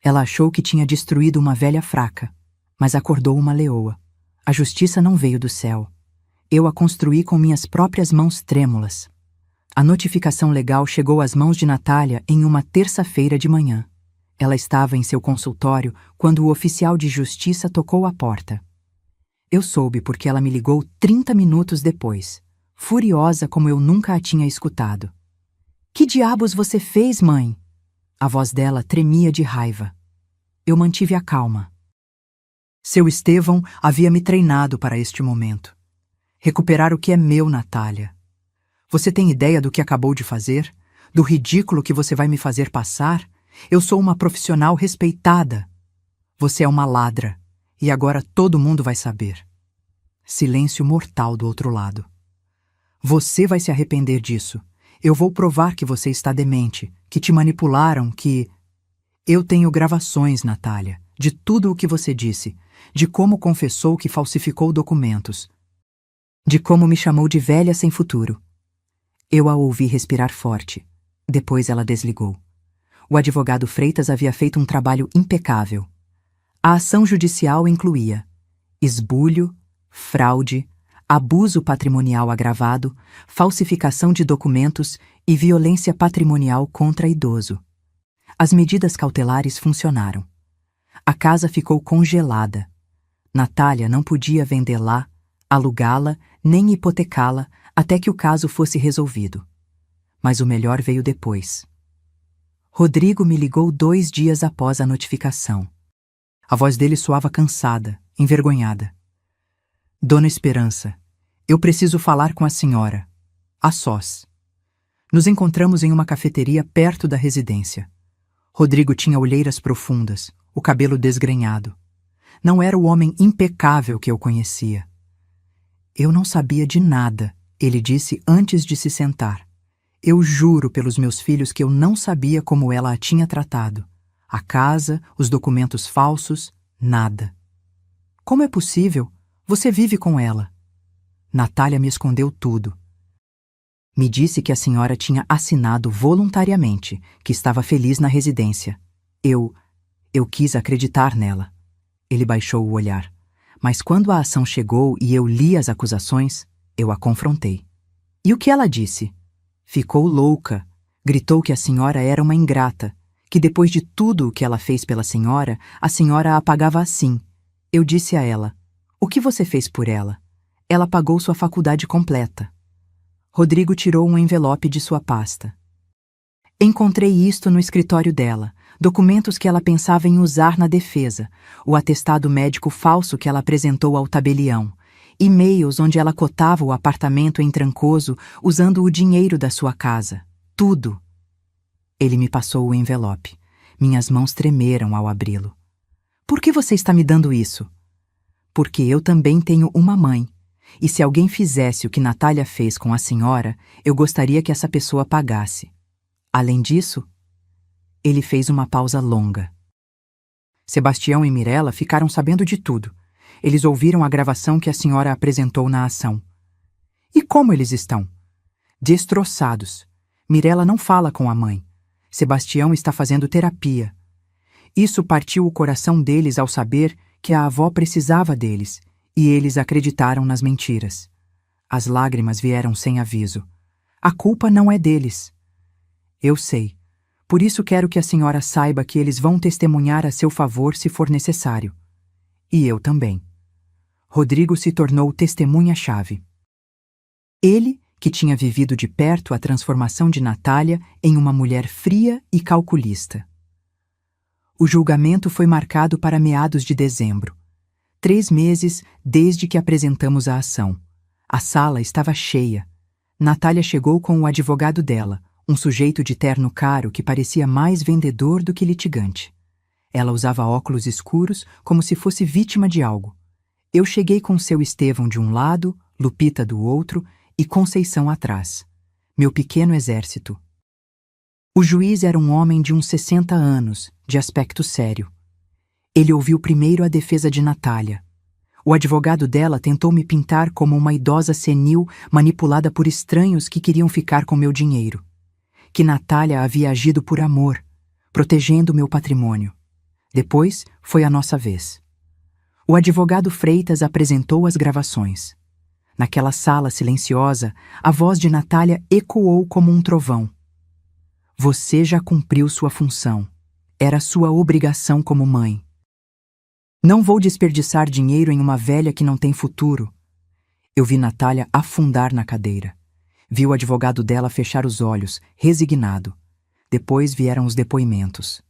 Speaker 1: Ela achou que tinha destruído uma velha fraca, mas acordou uma leoa. A justiça não veio do céu. Eu a construí com minhas próprias mãos trêmulas. A notificação legal chegou às mãos de Natália em uma terça-feira de manhã. Ela estava em seu consultório quando o oficial de justiça tocou à porta. Eu soube porque ela me ligou 30 minutos depois, furiosa como eu nunca a tinha escutado. Que diabos você fez, mãe? A voz dela tremia de raiva. Eu mantive a calma. Seu Estevão havia me treinado para este momento. Recuperar o que é meu, Natália. Você tem ideia do que acabou de fazer? Do ridículo que você vai me fazer passar? Eu sou uma profissional respeitada. Você é uma ladra, e agora todo mundo vai saber. Silêncio mortal do outro lado. Você vai se arrepender disso. Eu vou provar que você está demente, que te manipularam, que... Eu tenho gravações, Natália, de tudo o que você disse, de como confessou que falsificou documentos, de como me chamou de velha sem futuro. Eu a ouvi respirar forte. Depois ela desligou. O advogado Freitas havia feito um trabalho impecável. A ação judicial incluía esbulho, fraude, abuso patrimonial agravado, falsificação de documentos e violência patrimonial contra idoso. As medidas cautelares funcionaram. A casa ficou congelada. Natália não podia vendê-la, alugá-la, nem hipotecá-la até que o caso fosse resolvido. Mas o melhor veio depois. Rodrigo me ligou 2 dias após a notificação. A voz dele soava cansada, envergonhada. Dona Esperança, eu preciso falar com a senhora. A sós. Nos encontramos em uma cafeteria perto da residência. Rodrigo tinha olheiras profundas, o cabelo desgrenhado. Não era o homem impecável que eu conhecia. Eu não sabia de nada, ele disse antes de se sentar. Eu juro pelos meus filhos que eu não sabia como ela a tinha tratado. A casa, os documentos falsos, nada. Como é possível? Você vive com ela. Natália me escondeu tudo. Me disse que a senhora tinha assinado voluntariamente, que estava feliz na residência. Eu quis acreditar nela. Ele baixou o olhar. Mas quando a ação chegou e eu li as acusações, eu a confrontei. E o que ela disse? Ficou louca. Gritou que a senhora era uma ingrata, que depois de tudo o que ela fez pela senhora, a senhora a pagava assim. Eu disse a ela, o que você fez por ela? Ela pagou sua faculdade completa. Rodrigo tirou um envelope de sua pasta. Encontrei isto no escritório dela, documentos que ela pensava em usar na defesa, o atestado médico falso que ela apresentou ao tabelião, e-mails onde ela cotava o apartamento em Trancoso usando o dinheiro da sua casa. Tudo. Ele me passou o envelope. Minhas mãos tremeram ao abri-lo. Por que você está me dando isso? Porque eu também tenho uma mãe. E se alguém fizesse o que Natália fez com a senhora, eu gostaria que essa pessoa pagasse. Além disso, ele fez uma pausa longa. Sebastião e Mirella ficaram sabendo de tudo. Eles ouviram a gravação que a senhora apresentou na ação. E como eles estão? Destroçados. Mirella não fala com a mãe. Sebastião está fazendo terapia. Isso partiu o coração deles ao saber que a avó precisava deles, e eles acreditaram nas mentiras. As lágrimas vieram sem aviso. A culpa não é deles. Eu sei. Por isso quero que a senhora saiba que eles vão testemunhar a seu favor se for necessário. E eu também. Rodrigo se tornou testemunha-chave. Ele, que tinha vivido de perto a transformação de Natália em uma mulher fria e calculista. O julgamento foi marcado para meados de dezembro. 3 meses desde que apresentamos a ação. A sala estava cheia. Natália chegou com o advogado dela, um sujeito de terno caro que parecia mais vendedor do que litigante. Ela usava óculos escuros como se fosse vítima de algo. Eu cheguei com seu Estevão de um lado, Lupita do outro e Conceição atrás. Meu pequeno exército. O juiz era um homem de uns 60 anos, de aspecto sério. Ele ouviu primeiro a defesa de Natália. O advogado dela tentou me pintar como uma idosa senil manipulada por estranhos que queriam ficar com meu dinheiro. Que Natália havia agido por amor, protegendo meu patrimônio. Depois foi a nossa vez. O advogado Freitas apresentou as gravações. Naquela sala silenciosa, a voz de Natália ecoou como um trovão. Você já cumpriu sua função. Era sua obrigação como mãe. Não vou desperdiçar dinheiro em uma velha que não tem futuro. Eu vi Natália afundar na cadeira. Vi o advogado dela fechar os olhos, resignado. Depois vieram os depoimentos.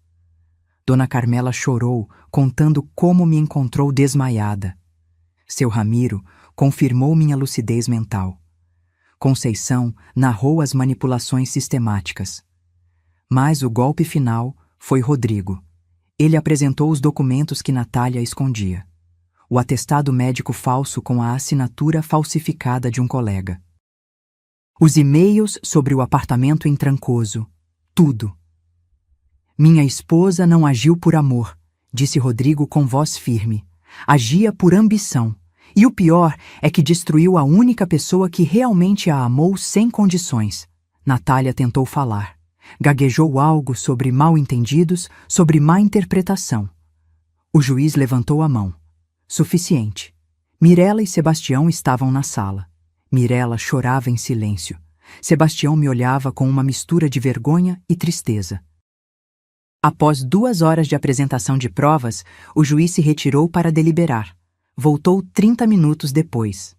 Speaker 1: Dona Carmela chorou, contando como me encontrou desmaiada. Seu Ramiro confirmou minha lucidez mental. Conceição narrou as manipulações sistemáticas. Mas o golpe final foi Rodrigo. Ele apresentou os documentos que Natália escondia. O atestado médico falso com a assinatura falsificada de um colega. Os e-mails sobre o apartamento em Trancoso. Tudo. Minha esposa não agiu por amor, disse Rodrigo com voz firme. Agia por ambição. E o pior é que destruiu a única pessoa que realmente a amou sem condições. Natália tentou falar. Gaguejou algo sobre mal-entendidos, sobre má interpretação. O juiz levantou a mão. Suficiente. Mirela e Sebastião estavam na sala. Mirela chorava em silêncio. Sebastião me olhava com uma mistura de vergonha e tristeza. Após 2 horas de apresentação de provas, o juiz se retirou para deliberar. Voltou 30 minutos depois.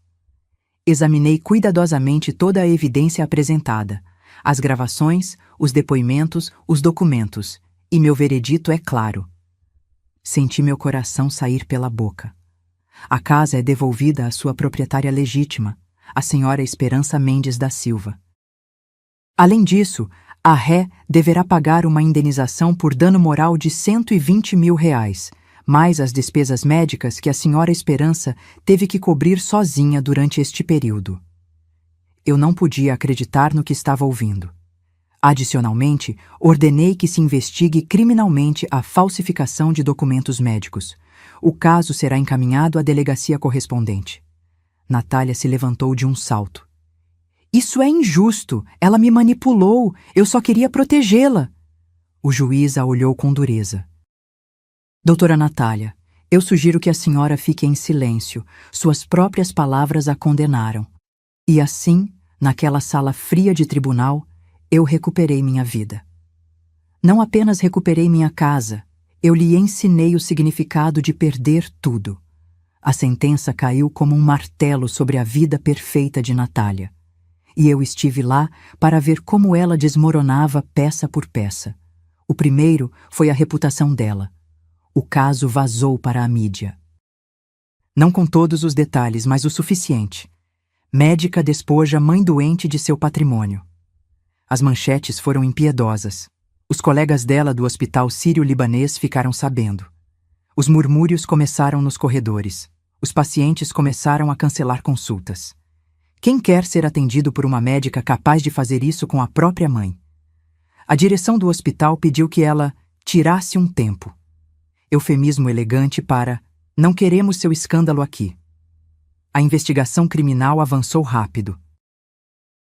Speaker 1: Examinei cuidadosamente toda a evidência apresentada. As gravações, os depoimentos, os documentos, e meu veredito é claro. Senti meu coração sair pela boca. A casa é devolvida à sua proprietária legítima, a senhora Esperança Mendes da Silva. Além disso, a ré deverá pagar uma indenização por dano moral de R$120 mil, mais as despesas médicas que a senhora Esperança teve que cobrir sozinha durante este período. Eu não podia acreditar no que estava ouvindo. Adicionalmente, ordenei que se investigue criminalmente a falsificação de documentos médicos. O caso será encaminhado à delegacia correspondente. Natália se levantou de um salto. Isso é injusto! Ela me manipulou! Eu só queria protegê-la! O juiz a olhou com dureza. Doutora Natália, eu sugiro que a senhora fique em silêncio. Suas próprias palavras a condenaram. E assim, naquela sala fria de tribunal, eu recuperei minha vida. Não apenas recuperei minha casa, eu lhe ensinei o significado de perder tudo. A sentença caiu como um martelo sobre a vida perfeita de Natália. E eu estive lá para ver como ela desmoronava peça por peça. O primeiro foi a reputação dela. O caso vazou para a mídia. Não com todos os detalhes, mas o suficiente. Médica despoja mãe doente de seu patrimônio. As manchetes foram impiedosas. Os colegas dela do hospital sírio-libanês ficaram sabendo. Os murmúrios começaram nos corredores. Os pacientes começaram a cancelar consultas. Quem quer ser atendido por uma médica capaz de fazer isso com a própria mãe? A direção do hospital pediu que ela tirasse um tempo. Eufemismo elegante para "não queremos seu escândalo aqui". A investigação criminal avançou rápido.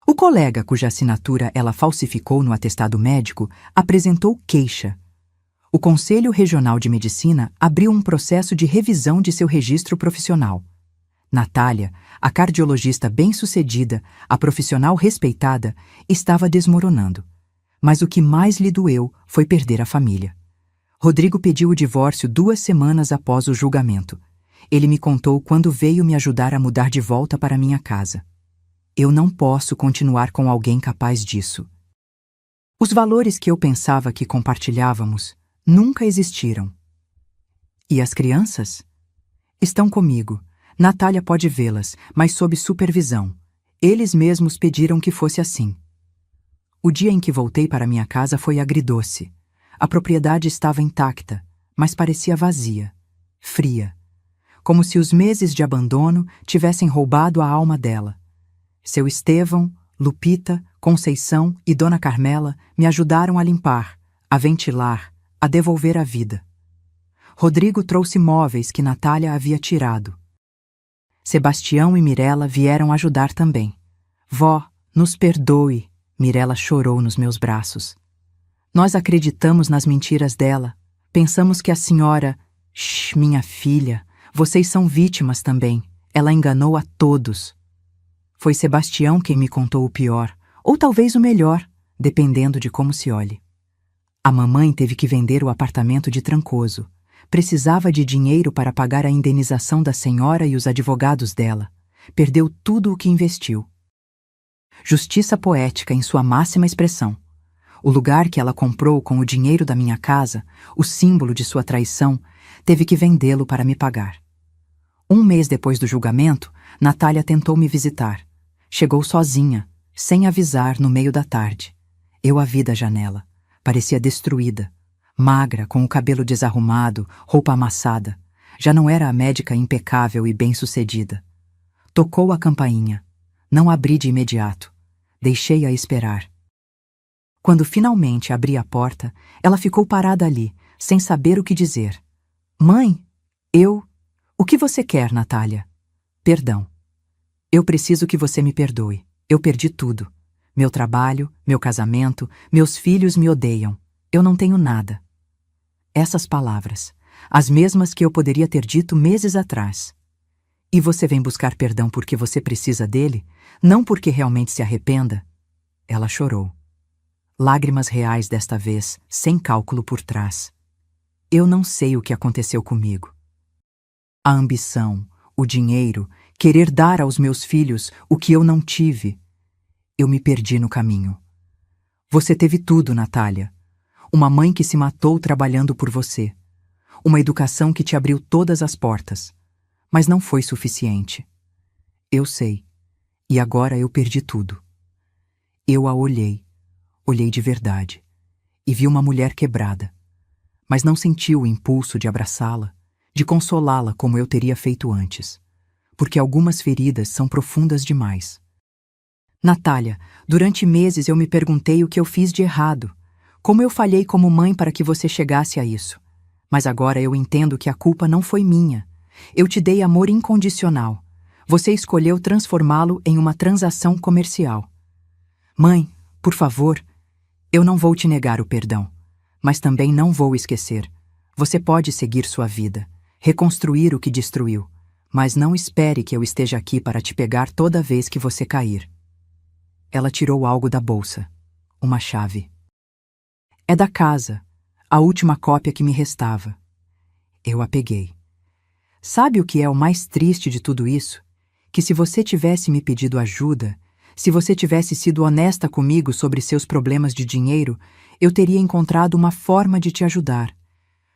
Speaker 1: O colega cuja assinatura ela falsificou no atestado médico apresentou queixa. O Conselho Regional de Medicina abriu um processo de revisão de seu registro profissional. Natália, a cardiologista bem-sucedida, a profissional respeitada, estava desmoronando. Mas o que mais lhe doeu foi perder a família. Rodrigo pediu o divórcio 2 semanas após o julgamento. Ele me contou quando veio me ajudar a mudar de volta para minha casa. Eu não posso continuar com alguém capaz disso. Os valores que eu pensava que compartilhávamos nunca existiram. E as crianças? Estão comigo. Natália pode vê-las, mas sob supervisão. Eles mesmos pediram que fosse assim. O dia em que voltei para minha casa foi agridoce. A propriedade estava intacta, mas parecia vazia, fria, como se os meses de abandono tivessem roubado a alma dela. Seu Estevão, Lupita, Conceição e Dona Carmela me ajudaram a limpar, a ventilar, a devolver a vida. Rodrigo trouxe móveis que Natália havia tirado. Sebastião e Mirela vieram ajudar também. Vó, nos perdoe, Mirela chorou nos meus braços. Nós acreditamos nas mentiras dela. Pensamos que a senhora... Shh, minha filha, vocês são vítimas também. Ela enganou a todos. Foi Sebastião quem me contou o pior, ou talvez o melhor, dependendo de como se olhe. A mamãe teve que vender o apartamento de Trancoso. Precisava de dinheiro para pagar a indenização da senhora e os advogados dela. Perdeu tudo o que investiu. Justiça poética em sua máxima expressão. O lugar que ela comprou com o dinheiro da minha casa, o símbolo de sua traição, teve que vendê-lo para me pagar. Um mês depois do julgamento, Natália tentou me visitar. Chegou sozinha, sem avisar, no meio da tarde. Eu a vi da janela. Parecia destruída. Magra, com o cabelo desarrumado, roupa amassada. Já não era a médica impecável e bem-sucedida. Tocou a campainha. Não abri de imediato. Deixei-a esperar. Quando finalmente abri a porta, ela ficou parada ali, sem saber o que dizer. Mãe, eu... O que você quer, Natália? Perdão. Eu preciso que você me perdoe. Eu perdi tudo. Meu trabalho, meu casamento, meus filhos me odeiam. Eu não tenho nada. Essas palavras, as mesmas que eu poderia ter dito meses atrás. E você vem buscar perdão porque você precisa dele, não porque realmente se arrependa? Ela chorou. Lágrimas reais desta vez, sem cálculo por trás. Eu não sei o que aconteceu comigo. A ambição, o dinheiro, querer dar aos meus filhos o que eu não tive. Eu me perdi no caminho. Você teve tudo, Natália. Uma mãe que se matou trabalhando por você. Uma educação que te abriu todas as portas. Mas não foi suficiente. Eu sei. E agora eu perdi tudo. Eu a olhei. Olhei de verdade. E vi uma mulher quebrada. Mas não senti o impulso de abraçá-la, de consolá-la como eu teria feito antes. Porque algumas feridas são profundas demais. Natália, durante meses eu me perguntei o que eu fiz de errado. Como eu falhei como mãe para que você chegasse a isso. Mas agora eu entendo que a culpa não foi minha. Eu te dei amor incondicional. Você escolheu transformá-lo em uma transação comercial. Mãe, por favor, eu não vou te negar o perdão, mas também não vou esquecer. Você pode seguir sua vida, reconstruir o que destruiu, mas não espere que eu esteja aqui para te pegar toda vez que você cair. Ela tirou algo da bolsa, uma chave. É da casa, a última cópia que me restava. Eu a peguei. Sabe o que é o mais triste de tudo isso? Que se você tivesse me pedido ajuda, se você tivesse sido honesta comigo sobre seus problemas de dinheiro, eu teria encontrado uma forma de te ajudar.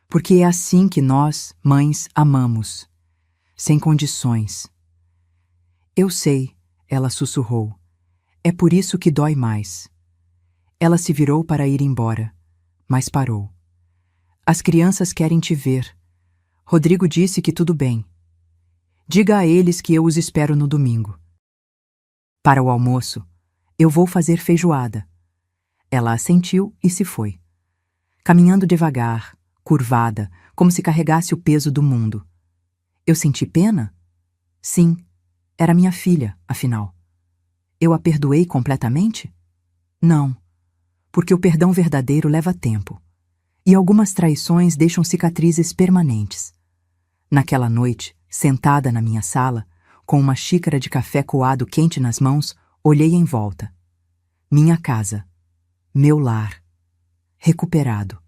Speaker 1: Porque é assim que nós, mães, amamos. Sem condições. Eu sei, ela sussurrou. É por isso que dói mais. Ela se virou para ir embora, mas parou. As crianças querem te ver. Rodrigo disse que tudo bem. Diga a eles que eu os espero no domingo. Para o almoço, eu vou fazer feijoada. Ela assentiu e se foi. Caminhando devagar, curvada, como se carregasse o peso do mundo. Eu senti pena? Sim, era minha filha, afinal. Eu a perdoei completamente? Não, porque o perdão verdadeiro leva tempo. E algumas traições deixam cicatrizes permanentes. Naquela noite, sentada na minha sala, com uma xícara de café coado quente nas mãos, olhei em volta. Minha casa. Meu lar. Recuperado.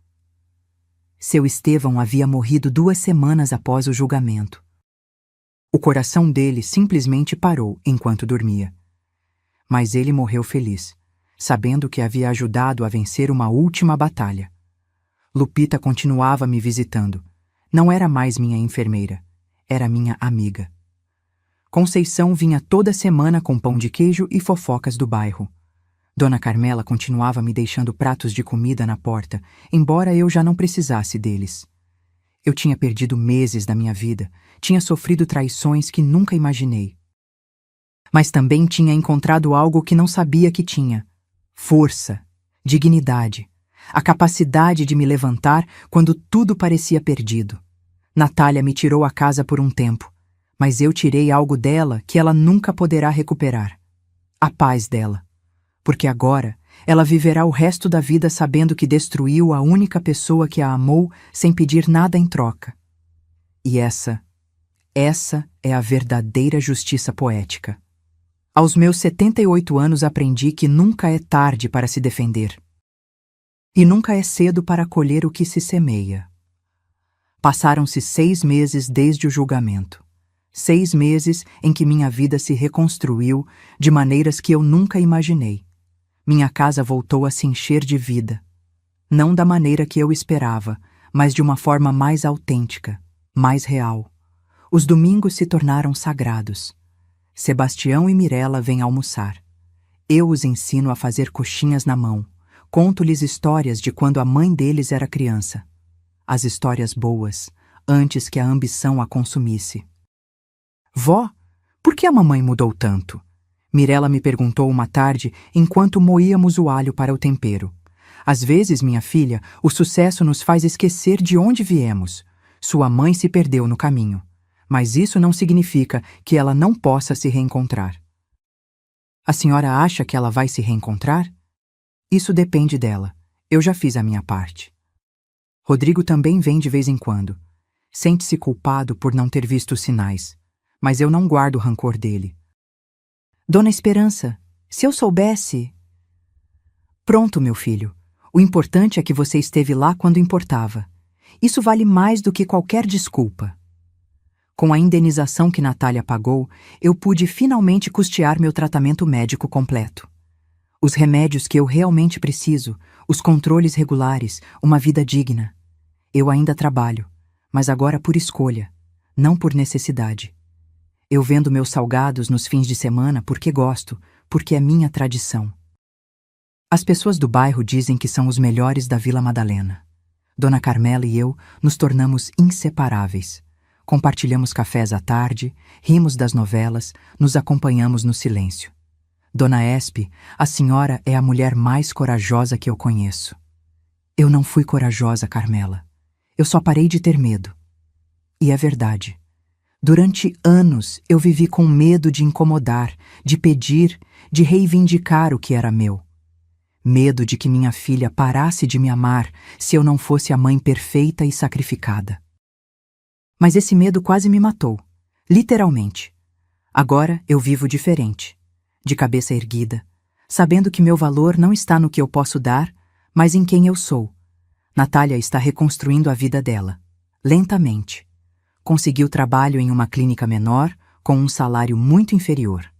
Speaker 1: Seu Estevão havia morrido 2 semanas após o julgamento. O coração dele simplesmente parou enquanto dormia. Mas ele morreu feliz, sabendo que havia ajudado a vencer uma última batalha. Lupita continuava me visitando. Não era mais minha enfermeira, era minha amiga. Conceição vinha toda semana com pão de queijo e fofocas do bairro. Dona Carmela continuava me deixando pratos de comida na porta, embora eu já não precisasse deles. Eu tinha perdido meses da minha vida, tinha sofrido traições que nunca imaginei. Mas também tinha encontrado algo que não sabia que tinha: força, dignidade, a capacidade de me levantar quando tudo parecia perdido. Natália me tirou a casa por um tempo, mas eu tirei algo dela que ela nunca poderá recuperar: a paz dela. Porque agora ela viverá o resto da vida sabendo que destruiu a única pessoa que a amou sem pedir nada em troca. E essa é a verdadeira justiça poética. Aos meus 78 anos aprendi que nunca é tarde para se defender. E nunca é cedo para colher o que se semeia. Passaram-se 6 meses desde o julgamento. 6 meses em que minha vida se reconstruiu de maneiras que eu nunca imaginei. Minha casa voltou a se encher de vida. Não da maneira que eu esperava, mas de uma forma mais autêntica, mais real. Os domingos se tornaram sagrados. Sebastião e Mirella vêm almoçar. Eu os ensino a fazer coxinhas na mão. Conto-lhes histórias de quando a mãe deles era criança. As histórias boas, antes que a ambição a consumisse. Vó, por que a mamãe mudou tanto? Mirella me perguntou uma tarde enquanto moíamos o alho para o tempero. Às vezes, minha filha, o sucesso nos faz esquecer de onde viemos. Sua mãe se perdeu no caminho. Mas isso não significa que ela não possa se reencontrar. A senhora acha que ela vai se reencontrar? Isso depende dela. Eu já fiz a minha parte. Rodrigo também vem de vez em quando. Sente-se culpado por não ter visto os sinais. Mas eu não guardo rancor dele. Dona Esperança, se eu soubesse... Pronto, meu filho. O importante é que você esteve lá quando importava. Isso vale mais do que qualquer desculpa. Com a indenização que Natália pagou, eu pude finalmente custear meu tratamento médico completo. Os remédios que eu realmente preciso, os controles regulares, uma vida digna. Eu ainda trabalho, mas agora por escolha, não por necessidade. Eu vendo meus salgados nos fins de semana porque gosto, porque é minha tradição. As pessoas do bairro dizem que são os melhores da Vila Madalena. Dona Carmela e eu nos tornamos inseparáveis. Compartilhamos cafés à tarde, rimos das novelas, nos acompanhamos no silêncio. Dona Espe, a senhora é a mulher mais corajosa que eu conheço. Eu não fui corajosa, Carmela. Eu só parei de ter medo. E é verdade. Durante anos eu vivi com medo de incomodar, de pedir, de reivindicar o que era meu. Medo de que minha filha parasse de me amar se eu não fosse a mãe perfeita e sacrificada. Mas esse medo quase me matou, literalmente. Agora eu vivo diferente, de cabeça erguida, sabendo que meu valor não está no que eu posso dar, mas em quem eu sou. Natália está reconstruindo a vida dela, lentamente. Conseguiu trabalho em uma clínica menor, com um salário muito inferior.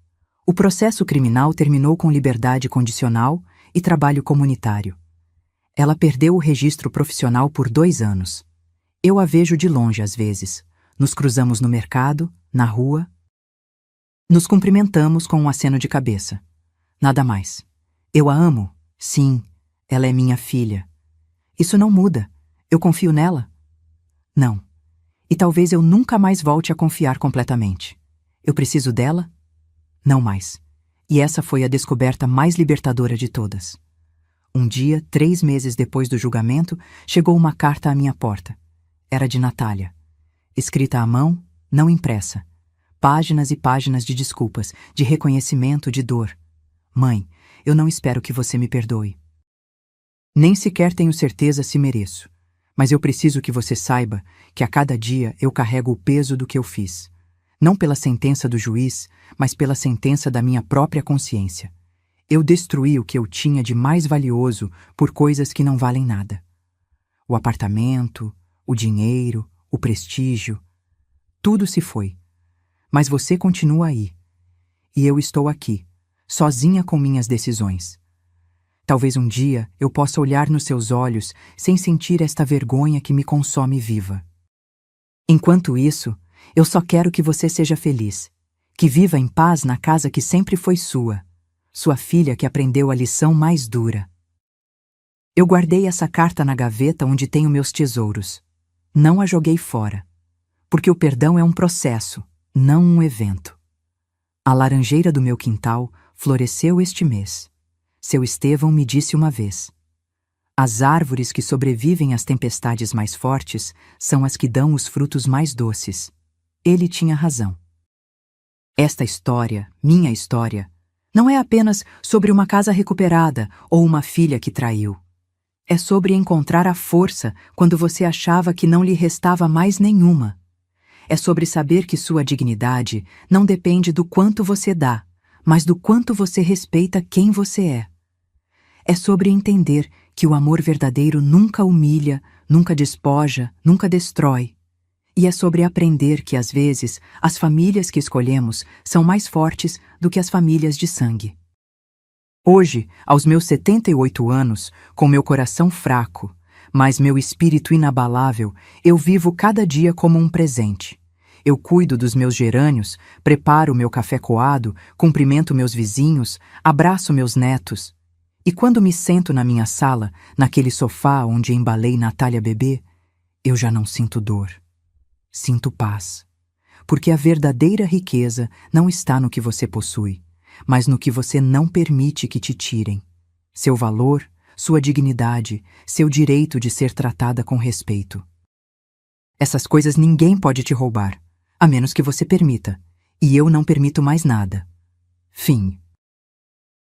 Speaker 1: O processo criminal terminou com liberdade condicional e trabalho comunitário. Ela perdeu o registro profissional por 2 anos. Eu a vejo de longe às vezes. Nos cruzamos no mercado, na rua. Nos cumprimentamos com um aceno de cabeça. Nada mais. Eu a amo? Sim, ela é minha filha. Isso não muda. Eu confio nela? Não. E talvez eu nunca mais volte a confiar completamente. Eu preciso dela? Não mais. E essa foi a descoberta mais libertadora de todas. Um dia, 3 meses depois do julgamento, chegou uma carta à minha porta. Era de Natália. Escrita à mão, não impressa. Páginas e páginas de desculpas, de reconhecimento, de dor. Mãe, eu não espero que você me perdoe. Nem sequer tenho certeza se mereço. Mas eu preciso que você saiba que a cada dia eu carrego o peso do que eu fiz. Não pela sentença do juiz, mas pela sentença da minha própria consciência. Eu destruí o que eu tinha de mais valioso por coisas que não valem nada. O apartamento, o dinheiro, o prestígio, tudo se foi. Mas você continua aí. E eu estou aqui, sozinha com minhas decisões. Talvez um dia eu possa olhar nos seus olhos sem sentir esta vergonha que me consome viva. Enquanto isso, eu só quero que você seja feliz, que viva em paz na casa que sempre foi sua filha que aprendeu a lição mais dura. Eu guardei essa carta na gaveta onde tenho meus tesouros. Não a joguei fora, porque o perdão é um processo, não um evento. A laranjeira do meu quintal floresceu este mês. Seu Estevão me disse uma vez: as árvores que sobrevivem às tempestades mais fortes são as que dão os frutos mais doces. Ele tinha razão. Esta história, minha história, não é apenas sobre uma casa recuperada ou uma filha que traiu. É sobre encontrar a força quando você achava que não lhe restava mais nenhuma. É sobre saber que sua dignidade não depende do quanto você dá, mas do quanto você respeita quem você é. É sobre entender que o amor verdadeiro nunca humilha, nunca despoja, nunca destrói. E é sobre aprender que, às vezes, as famílias que escolhemos são mais fortes do que as famílias de sangue. Hoje, aos meus 78 anos, com meu coração fraco, mas meu espírito inabalável, eu vivo cada dia como um presente. Eu cuido dos meus gerânios, preparo meu café coado, cumprimento meus vizinhos, abraço meus netos. E quando me sento na minha sala, naquele sofá onde embalei Natália bebê, eu já não sinto dor. Sinto paz. Porque a verdadeira riqueza não está no que você possui, mas no que você não permite que te tirem. Seu valor, sua dignidade, seu direito de ser tratada com respeito. Essas coisas ninguém pode te roubar, a menos que você permita, e eu não permito mais nada. Fim.